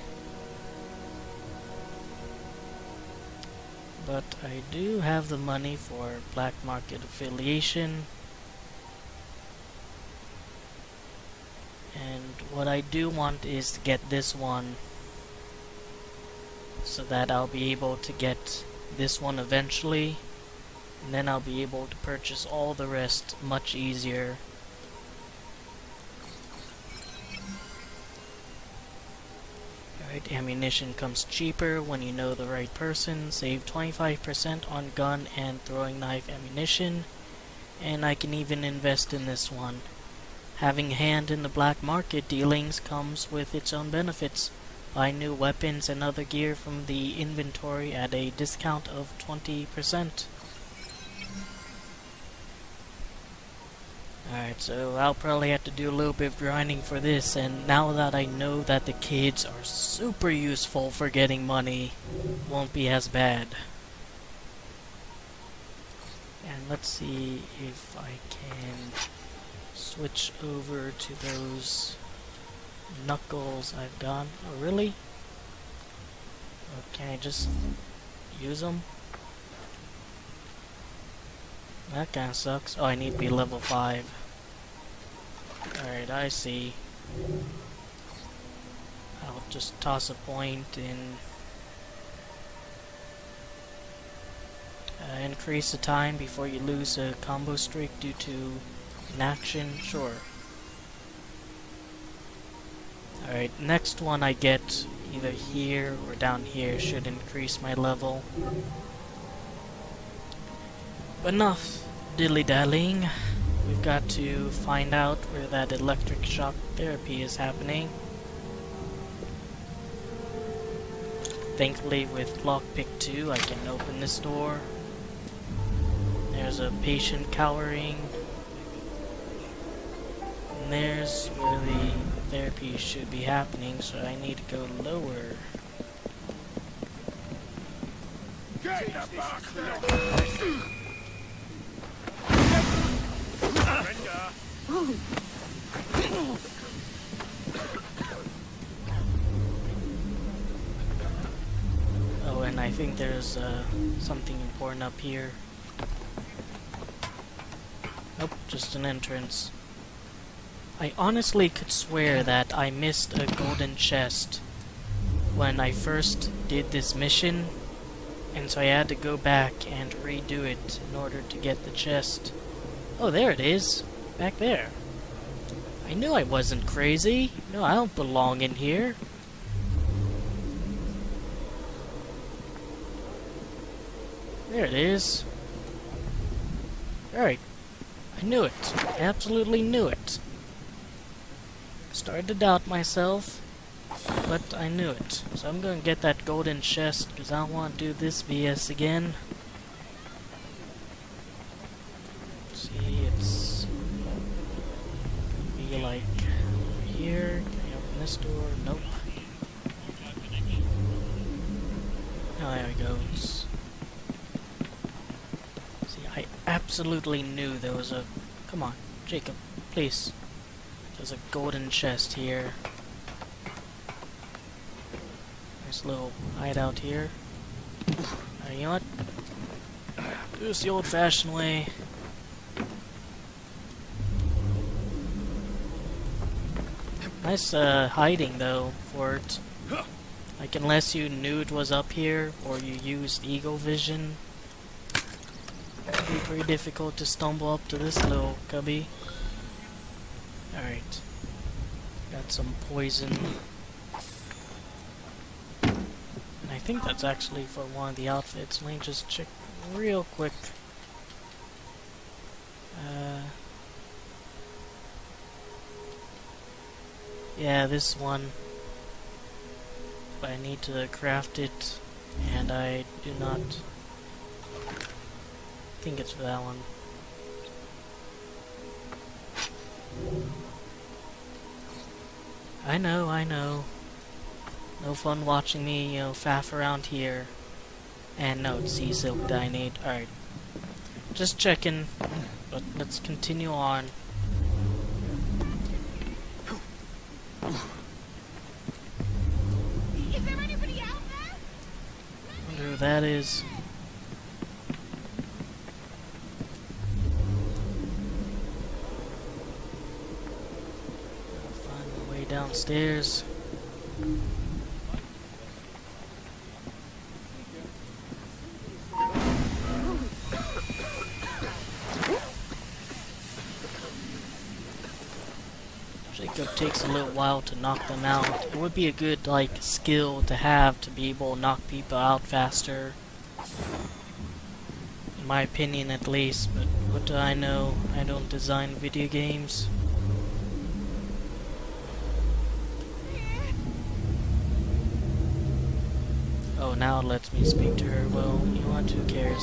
But I do have the money for black market affiliation. And what I do want is to get this one so that I'll be able to get this one eventually, and then I'll be able to purchase all the rest much easier. Alright, ammunition comes cheaper when you know the right person. Save 25% on gun and throwing knife ammunition. And I can even invest in this one. Having a hand in the black market dealings comes with its own benefits. Buy new weapons and other gear from the inventory at a discount of 20%. Alright, so I'll probably have to do a little bit of grinding for this, and now that I know that the kids are super useful for getting money, won't be as bad. And let's see if I can switch over to those knuckles I've got. Oh, really? Or can I just use them? That kinda sucks. Oh, I need to be level 5. Alright, I see. I'll just toss a point in. Increase the time before you lose a combo streak due to inaction. Sure. Alright, next one I get either here or down here should increase my level. But enough dilly-dallying. We've got to find out where that electric shock therapy is happening. Thankfully with lockpick 2 I can open this door. There's a patient cowering. And there's where the therapy should be happening, so I need to go lower. Get the fuck! Oh, and I think there's something important up here. Nope, just an entrance. I honestly could swear that I missed a golden chest when I first did this mission, and so I had to go back and redo it in order to get the chest. Oh, there it is. Back there. I knew I wasn't crazy. No, I don't belong in here. There it is. Alright. I knew it. I absolutely knew it. Started to doubt myself, but I knew it. So I'm going to get that golden chest because I don't want to do this BS again. See, it's be like here. Can I open this door? Nope. Oh, there it goes. See, I absolutely knew there was a... Come on, Jacob, please. There's a golden chest here. Nice little hideout here. You know what? Do this the old-fashioned way. Nice hiding though for it. Like unless you knew it was up here or you used eagle vision, it'd be pretty difficult to stumble up to this little cubby. Alright. Got some poison. And I think that's actually for one of the outfits. Let me just check real quick. Yeah, this one. But I need to craft it, and I do not think it's for that one. I know, I know. No fun watching me, faff around here. And no, it's sea silk that I need. Alright. Just checking, but let's continue on. Is there anybody out there? Wonder who that is. I'll find my way downstairs. Jacob takes a little while to knock them out. It would be a good, like, skill to have to be able to knock people out faster. In my opinion, at least, but what do I know? I don't design video games. Oh, now it lets me speak to her. Well, you know what? Who cares?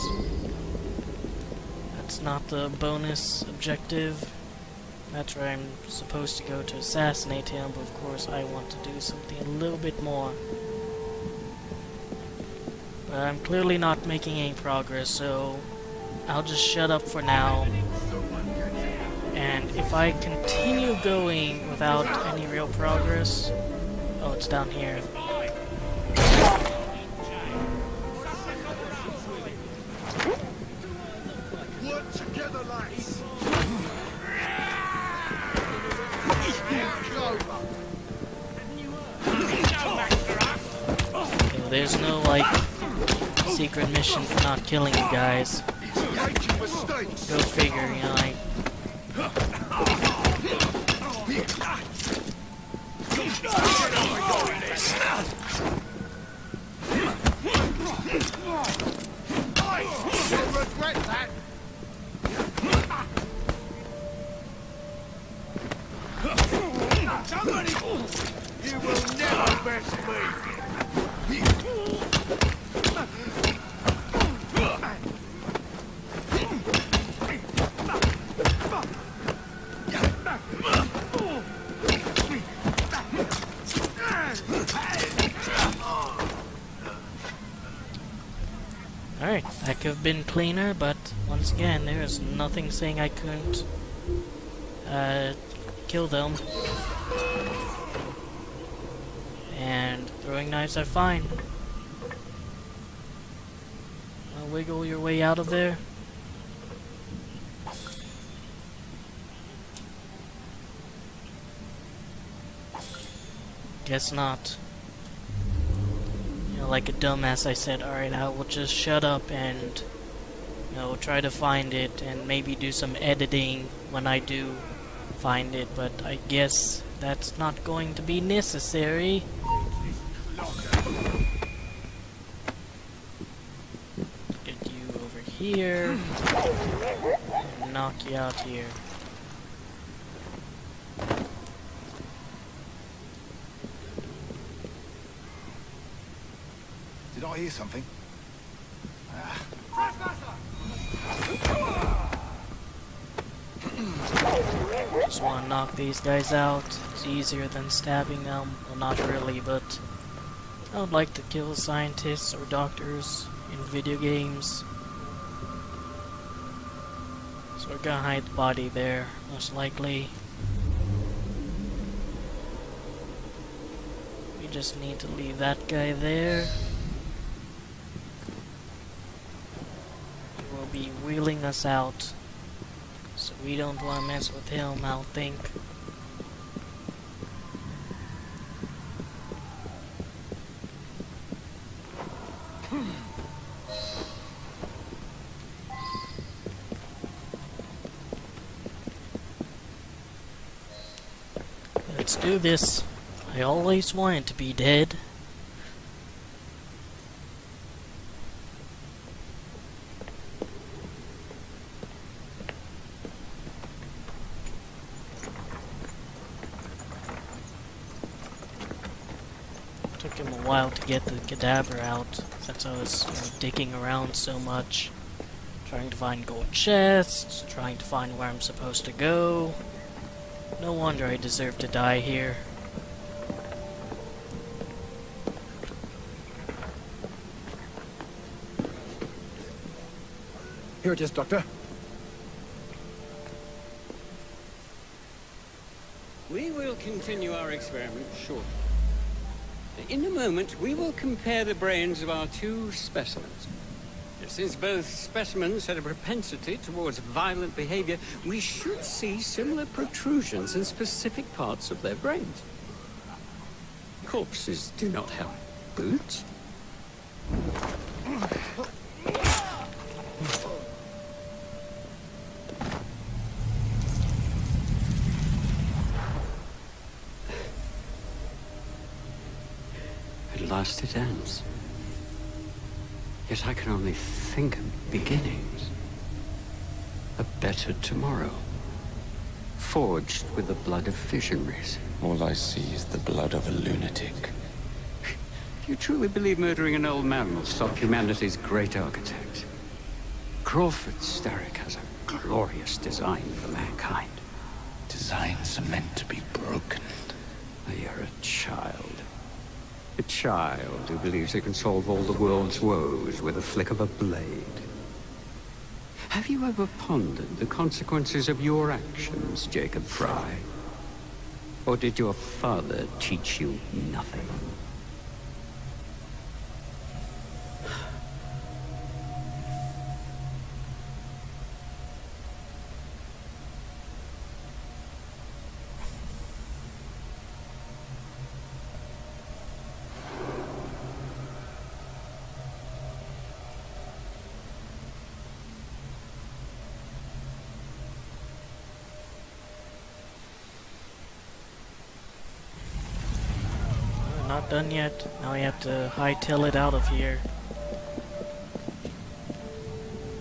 That's not the bonus objective. That's where I'm supposed to go to assassinate him, but of course I want to do something a little bit more. But I'm clearly not making any progress, so I'll just shut up for now. And if I continue going without any real progress... Oh, it's down here. Work together, lads. There's no, like, secret mission for not killing you guys. Go figure, you know, like... You'll regret that. Somebody! You will never best me! Alright, that could have been cleaner, but once again, there is nothing saying I couldn't kill them. And throwing knives are fine. Wiggle your way out of there. Guess not. You know, like a dumbass, I said, alright, I will just shut up and, you know, try to find it and maybe do some editing when I do find it, but I guess that's not going to be necessary. Get you over here and knock you out here. Did I hear something? Just want to knock these guys out. It's easier than stabbing them. Well, not really, but I would like to kill scientists or doctors in video games. So we're gonna hide the body there, most likely. We just need to leave that guy there. He will be wheeling us out. So we don't want to mess with him, I don't think. Let's do this. I always wanted to be dead. Took him a while to get the cadaver out, since I was, you know, digging around so much. Trying to find gold chests, trying to find where I'm supposed to go. No wonder I deserve to die here. Here it is, Doctor. We will continue our experiment shortly. In a moment, we will compare the brains of our two specimens. Since both specimens had a propensity towards violent behavior, we should see similar protrusions in specific parts of their brains. Corpses do not have boots. last it ends. Yet I can only think of beginnings. A better tomorrow. Forged with the blood of visionaries. All I see is the blood of a lunatic. Do you truly believe murdering an old man will stop humanity's great architect? Crawford Starrick has a glorious design for mankind. Designs are meant to be broken. You're a child. A child who believes he can solve all the world's woes with a flick of a blade. Have you ever pondered the consequences of your actions, Jacob Fry? Or did your father teach you nothing? Not done yet. Now we have to hightail it out of here.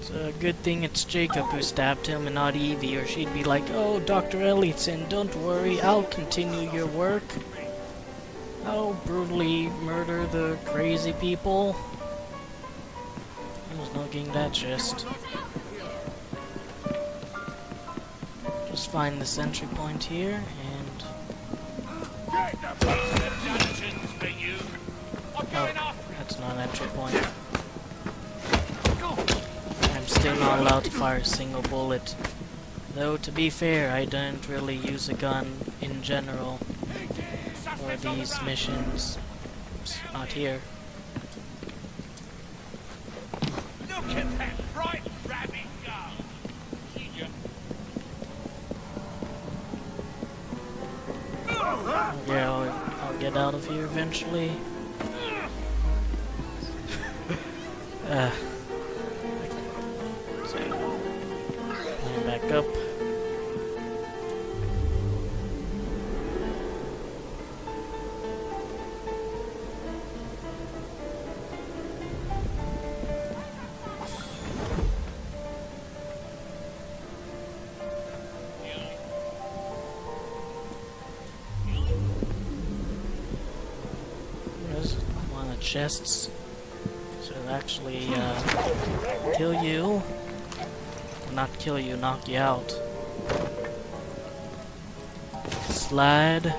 It's a good thing it's Jacob who stabbed him and not Evie, or she'd be like, "Oh, Dr. Elliotson, don't worry, I'll continue your work. I'll brutally murder the crazy people." There's no getting that chest. Just find the entry point here, and... Oh, that's not an entry point. I'm still not allowed to fire a single bullet. Though, to be fair, I don't really use a gun in general for these missions. Oops, not here. Look at that bright rabbit go! Yeah, I'll get out of here eventually. So, climb back up. There's one of the chests. So it'll actually kill you. Not kill you, knock you out. Slide.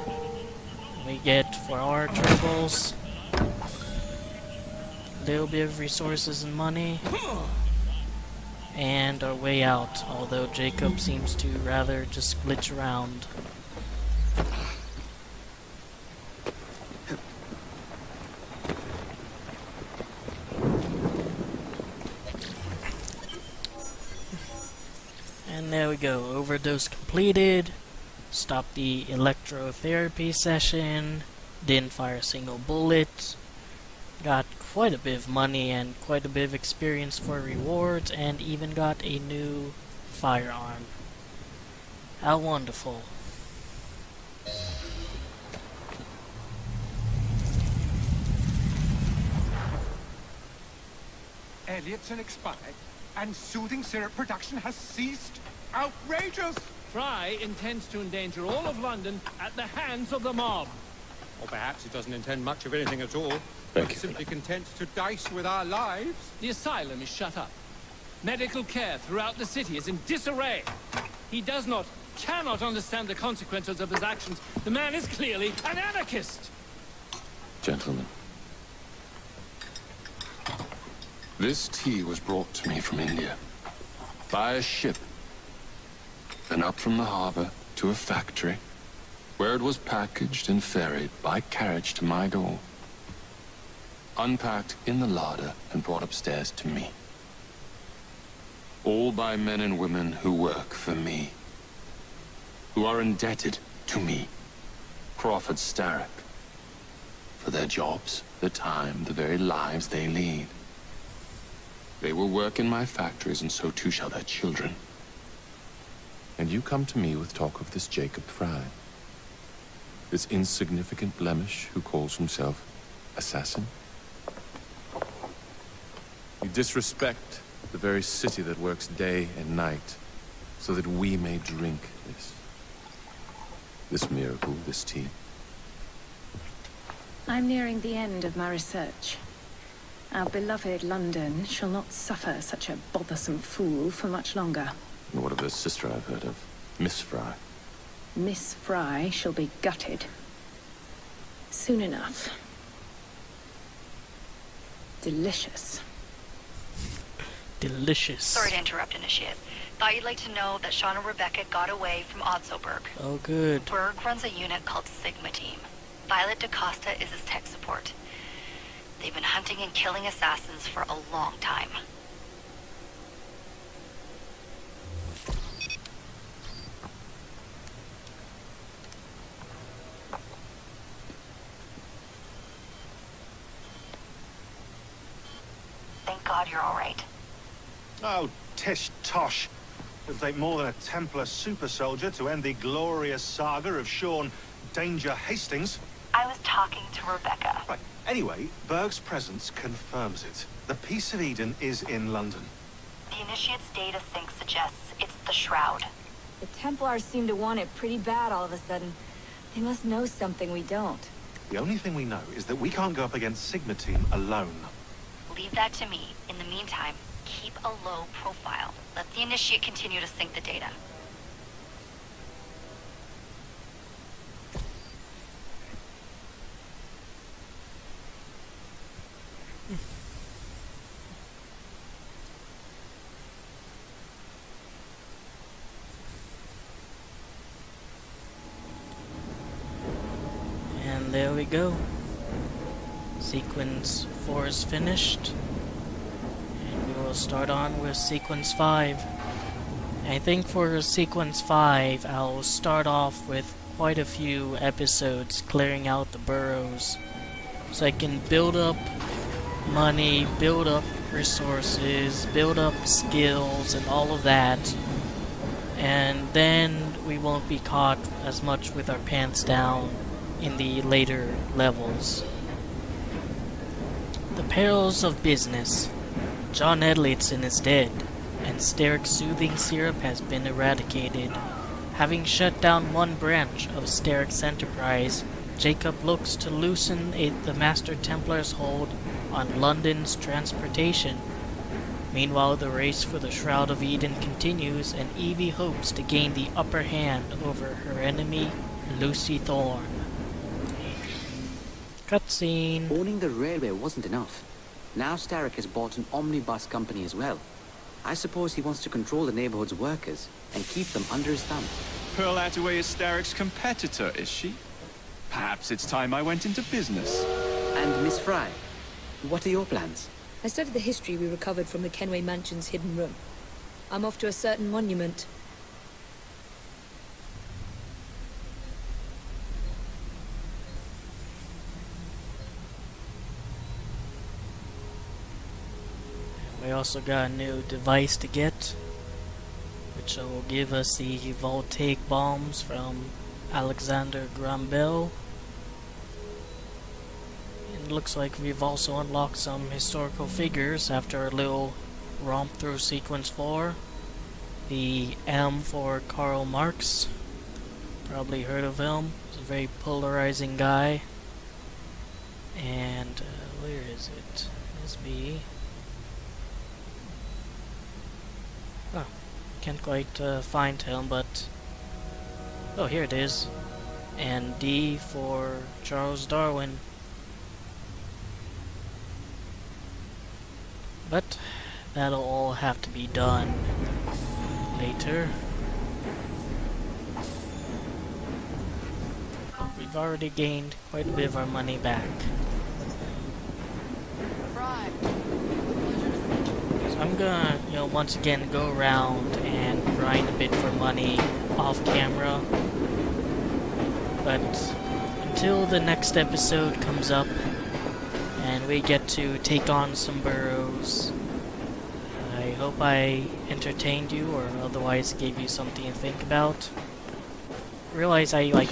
We get for our troubles a little bit of resources and money. And our way out, although Jacob seems to rather just glitch around. And there we go, overdose completed. Stopped the electrotherapy session. Didn't fire a single bullet. Got quite a bit of money and quite a bit of experience for rewards, and even got a new firearm. How wonderful. Elliotson expired, and soothing syrup production has ceased. Outrageous! Fry intends to endanger all of London at the hands of the mob. Or perhaps he doesn't intend much of anything at all. Thank you. Simply content to dice with our lives. The asylum is shut up. Medical care throughout the city is in disarray. He cannot understand the consequences of his actions. The man is clearly an anarchist. Gentlemen, this tea was brought to me from India by a ship, then up from the harbor to a factory, where it was packaged and ferried by carriage to my door, unpacked in the larder and brought upstairs to me. All by men and women who work for me, who are indebted to me, Crawford Starrick, for their jobs, their time, the very lives they lead. They will work in my factories, and so too shall their children. And you come to me with talk of this Jacob Fry, this insignificant blemish who calls himself Assassin? You disrespect the very city that works day and night so that we may drink this miracle, this tea. I'm nearing the end of my research. Our beloved London shall not suffer such a bothersome fool for much longer. And what of her sister I've heard of? Miss Fry. Miss Fry shall be gutted. Soon enough. Delicious. Delicious. Sorry to interrupt, Initiate. Thought you'd like to know that Sean and Rebecca got away from Odsoberg. Oh, good. Berg runs a unit called Sigma Team. Violet DaCosta is his tech support. They've been hunting and killing assassins for a long time. Thank God you're all right. Oh, tish tosh. It'll take more than a Templar super soldier to end the glorious saga of Sean Danger Hastings. I was talking to Rebecca. Right. Anyway, Berg's presence confirms it. The Peace of Eden is in London. The Initiate's data sync suggests it's the Shroud. The Templars seem to want it pretty bad all of a sudden. They must know something we don't. The only thing we know is that we can't go up against Sigma Team alone. Leave that to me. In the meantime, keep a low profile. Let the Initiate continue to sync the data. And there we go. Sequence 4 is finished. And we will start on with Sequence 5. I think for Sequence 5, I'll start off with quite a few episodes clearing out the burrows. So I can build up money, build up resources, build up skills, and all of that. And then we won't be caught as much with our pants down in the later levels. The perils of business. John Edlitson is dead, and Starrick's soothing syrup has been eradicated. Having shut down one branch of Starrick's enterprise, Jacob looks to loosen the Master Templar's hold on London's transportation. Meanwhile, the race for the Shroud of Eden continues, and Evie hopes to gain the upper hand over her enemy, Lucy Thorne. Cutscene. Owning the railway wasn't enough. Now Starrick has bought an omnibus company as well. I suppose he wants to control the neighborhood's workers and keep them under his thumb. Pearl Attaway is Starrick's competitor, is she? Perhaps it's time I went into business. And Miss Fry, what are your plans? I studied the history we recovered from the Kenway Mansion's hidden room. I'm off to a certain monument. We also got a new device to get, which will give us the voltaic bombs from Alexander Graham Bell. It looks like we've also unlocked some historical figures after a little romp through Sequence 4. The M for Karl Marx. Probably heard of him. He's a very polarizing guy. And where is it? SB. Oh, can't quite find him, but... oh, here it is. And D for Charles Darwin. But that'll all have to be done later. We've already gained quite a bit of our money back. So I'm gonna, once again go around and grind a bit for money off camera. But until the next episode comes up and we get to take on some burrows, I hope I entertained you or otherwise gave you something to think about. Realize I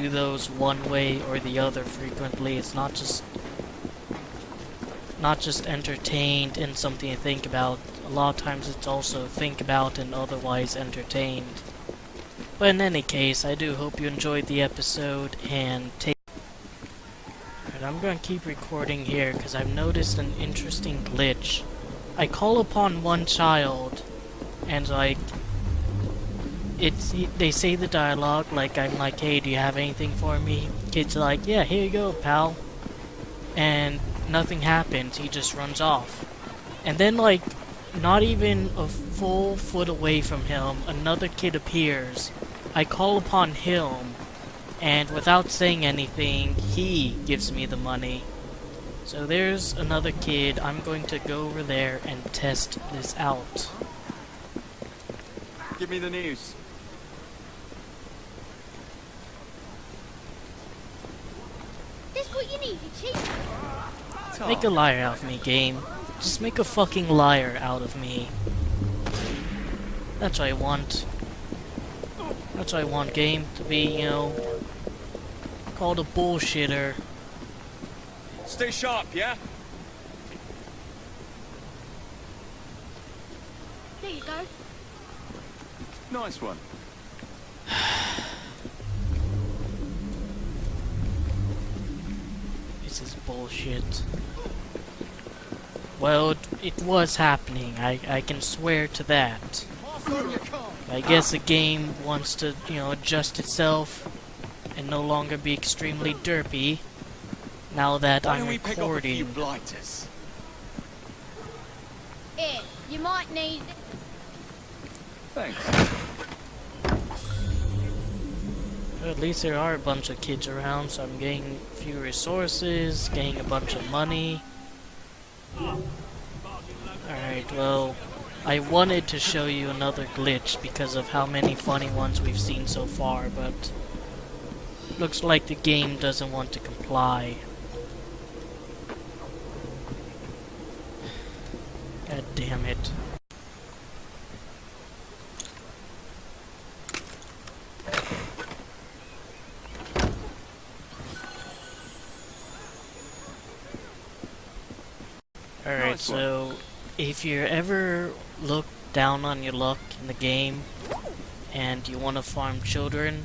do those one way or the other frequently. It's not just entertained and something to think about. A lot of times it's also think about and otherwise entertained. But in any case, I do hope you enjoyed the episode and Alright, I'm going to keep recording here because I've noticed an interesting glitch. I call upon one child and like they say the dialogue like I'm like, hey, do you have anything for me? Kid's like, yeah, here you go, pal. And nothing happens, he just runs off. And then like, not even a full foot away from him, another kid appears. I call upon him, and without saying anything, he gives me the money. So there's another kid. I'm going to go over there and test this out. Give me the news. This what you need, Chief? Make a liar out of me, game. Just make a fucking liar out of me. That's what I want. That's what I want, game. To be, you know, called a bullshitter. Stay sharp, yeah? There you go. Nice one. This is bullshit. Well, it was happening. I can swear to that. I guess the game wants to, you know, adjust itself and no longer be extremely derpy now that I'm recording. Pick up a few blighters? Here, you might need... Thanks. Well, at least there are a bunch of kids around, so I'm getting a few resources, getting a bunch of money. Alright, well, I wanted to show you another glitch because of how many funny ones we've seen so far, but looks like the game doesn't want to comply. God damn it. Alright, so if you ever look down on your luck in the game and you want to farm children,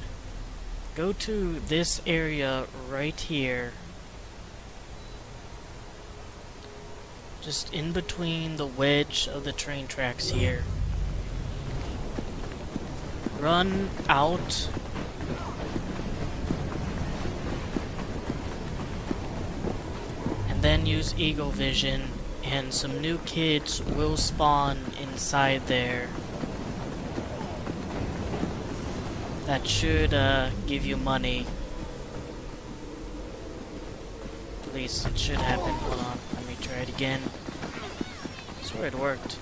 go to this area right here. Just in between the wedge of the train tracks here. Run out. And then use Eagle Vision. And some new kids will spawn inside there. That should give you money. At least it should happen. Hold on, let me try it again. I swear it worked.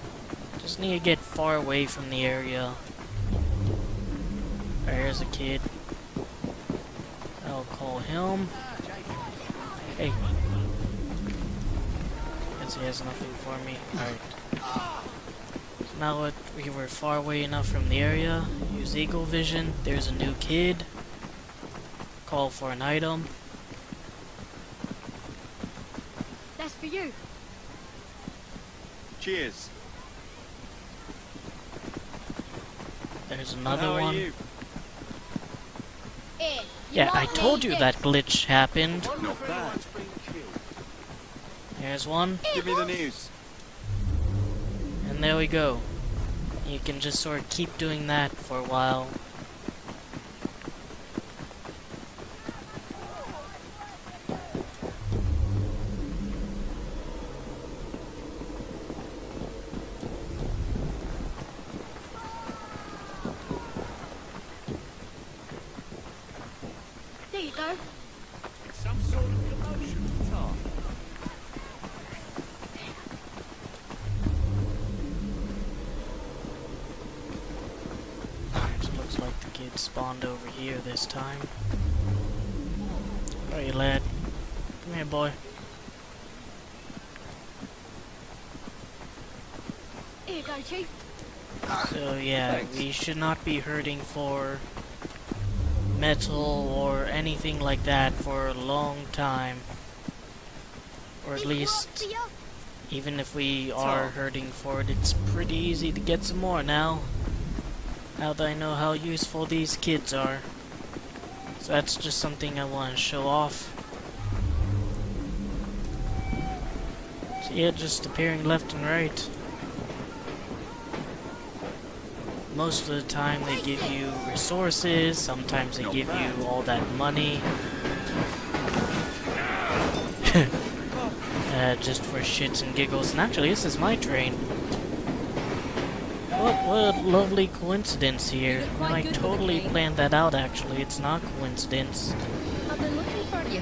Just need to get far away from the area. There's a kid. I'll call him. Hey. He has nothing for me. Alright. So now that we were far away enough from the area, use Eagle Vision. There's a new kid. Call for an item. That's for you. Cheers. There's another How are one. you? Here, Yeah, I told you that glitch happened. Not bad. There's one. Give me the news. And there we go. You can just sort of keep doing that for a while. There you go. Some sort of commotion. Tar. Looks like the kid spawned over here this time. Where are you, lad? Come here, boy. Here you go, Chief. So yeah, Thanks. we should not be hurting for metal or anything like that for a long time. Or at least, even if we are hurting for it, it's pretty easy to get some more now. Now that I know how useful these kids are. So that's just something I want to show off. So yeah, just appearing left and right. Most of the time they give you resources, sometimes they give you all that money. Just for shits and giggles. And actually, this is my train. What a lovely coincidence here. I totally planned that out, actually. It's not coincidence. I've been looking for you.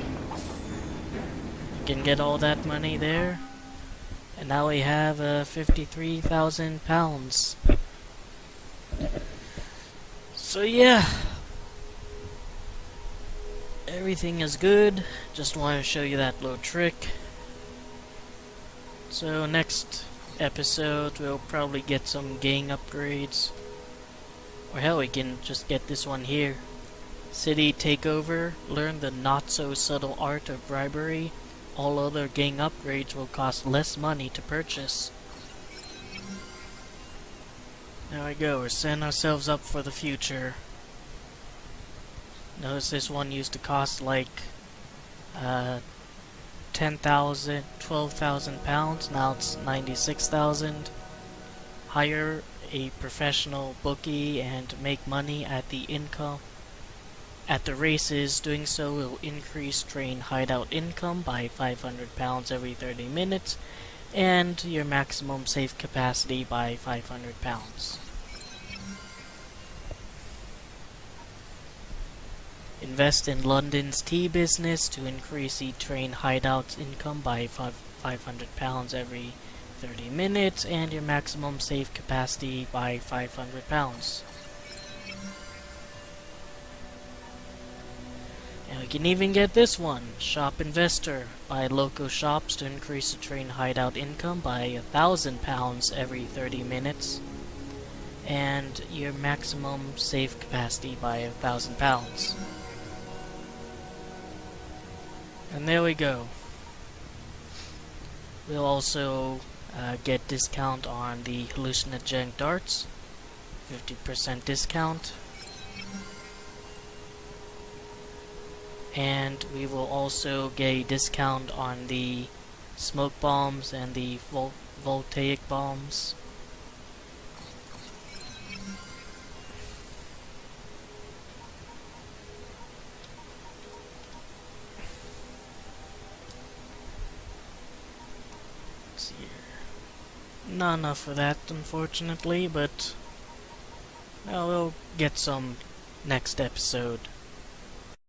Can get all that money there. And now we have 53,000 pounds. So yeah. Everything is good. Just want to show you that little trick. So next episode we'll probably get some gang upgrades. Or hell, we can just get this one here. City takeover. Learn the not so subtle art of bribery. All other gang upgrades will cost less money to purchase. There we go, we're setting ourselves up for the future. Notice this one used to cost like 10,000, 12,000 pounds. Now it's 96,000. Hire a professional bookie and make money at the races. Doing so will increase train hideout income by 500 pounds every 30 minutes and your maximum safe capacity by 500 pounds. Invest in London's tea business to increase the train hideout's income by 500 pounds every 30 minutes and your maximum safe capacity by 500 pounds. And we can even get this one, Shop Investor. Buy local shops to increase the train hideout income by 1,000 pounds every 30 minutes and your maximum safe capacity by 1,000 pounds. And there we go. We'll also get discount on the hallucinogenic darts, 50% discount. And we will also get a discount on the smoke bombs and the voltaic bombs. Let's see here. Not enough for that, unfortunately, but we'll get some next episode.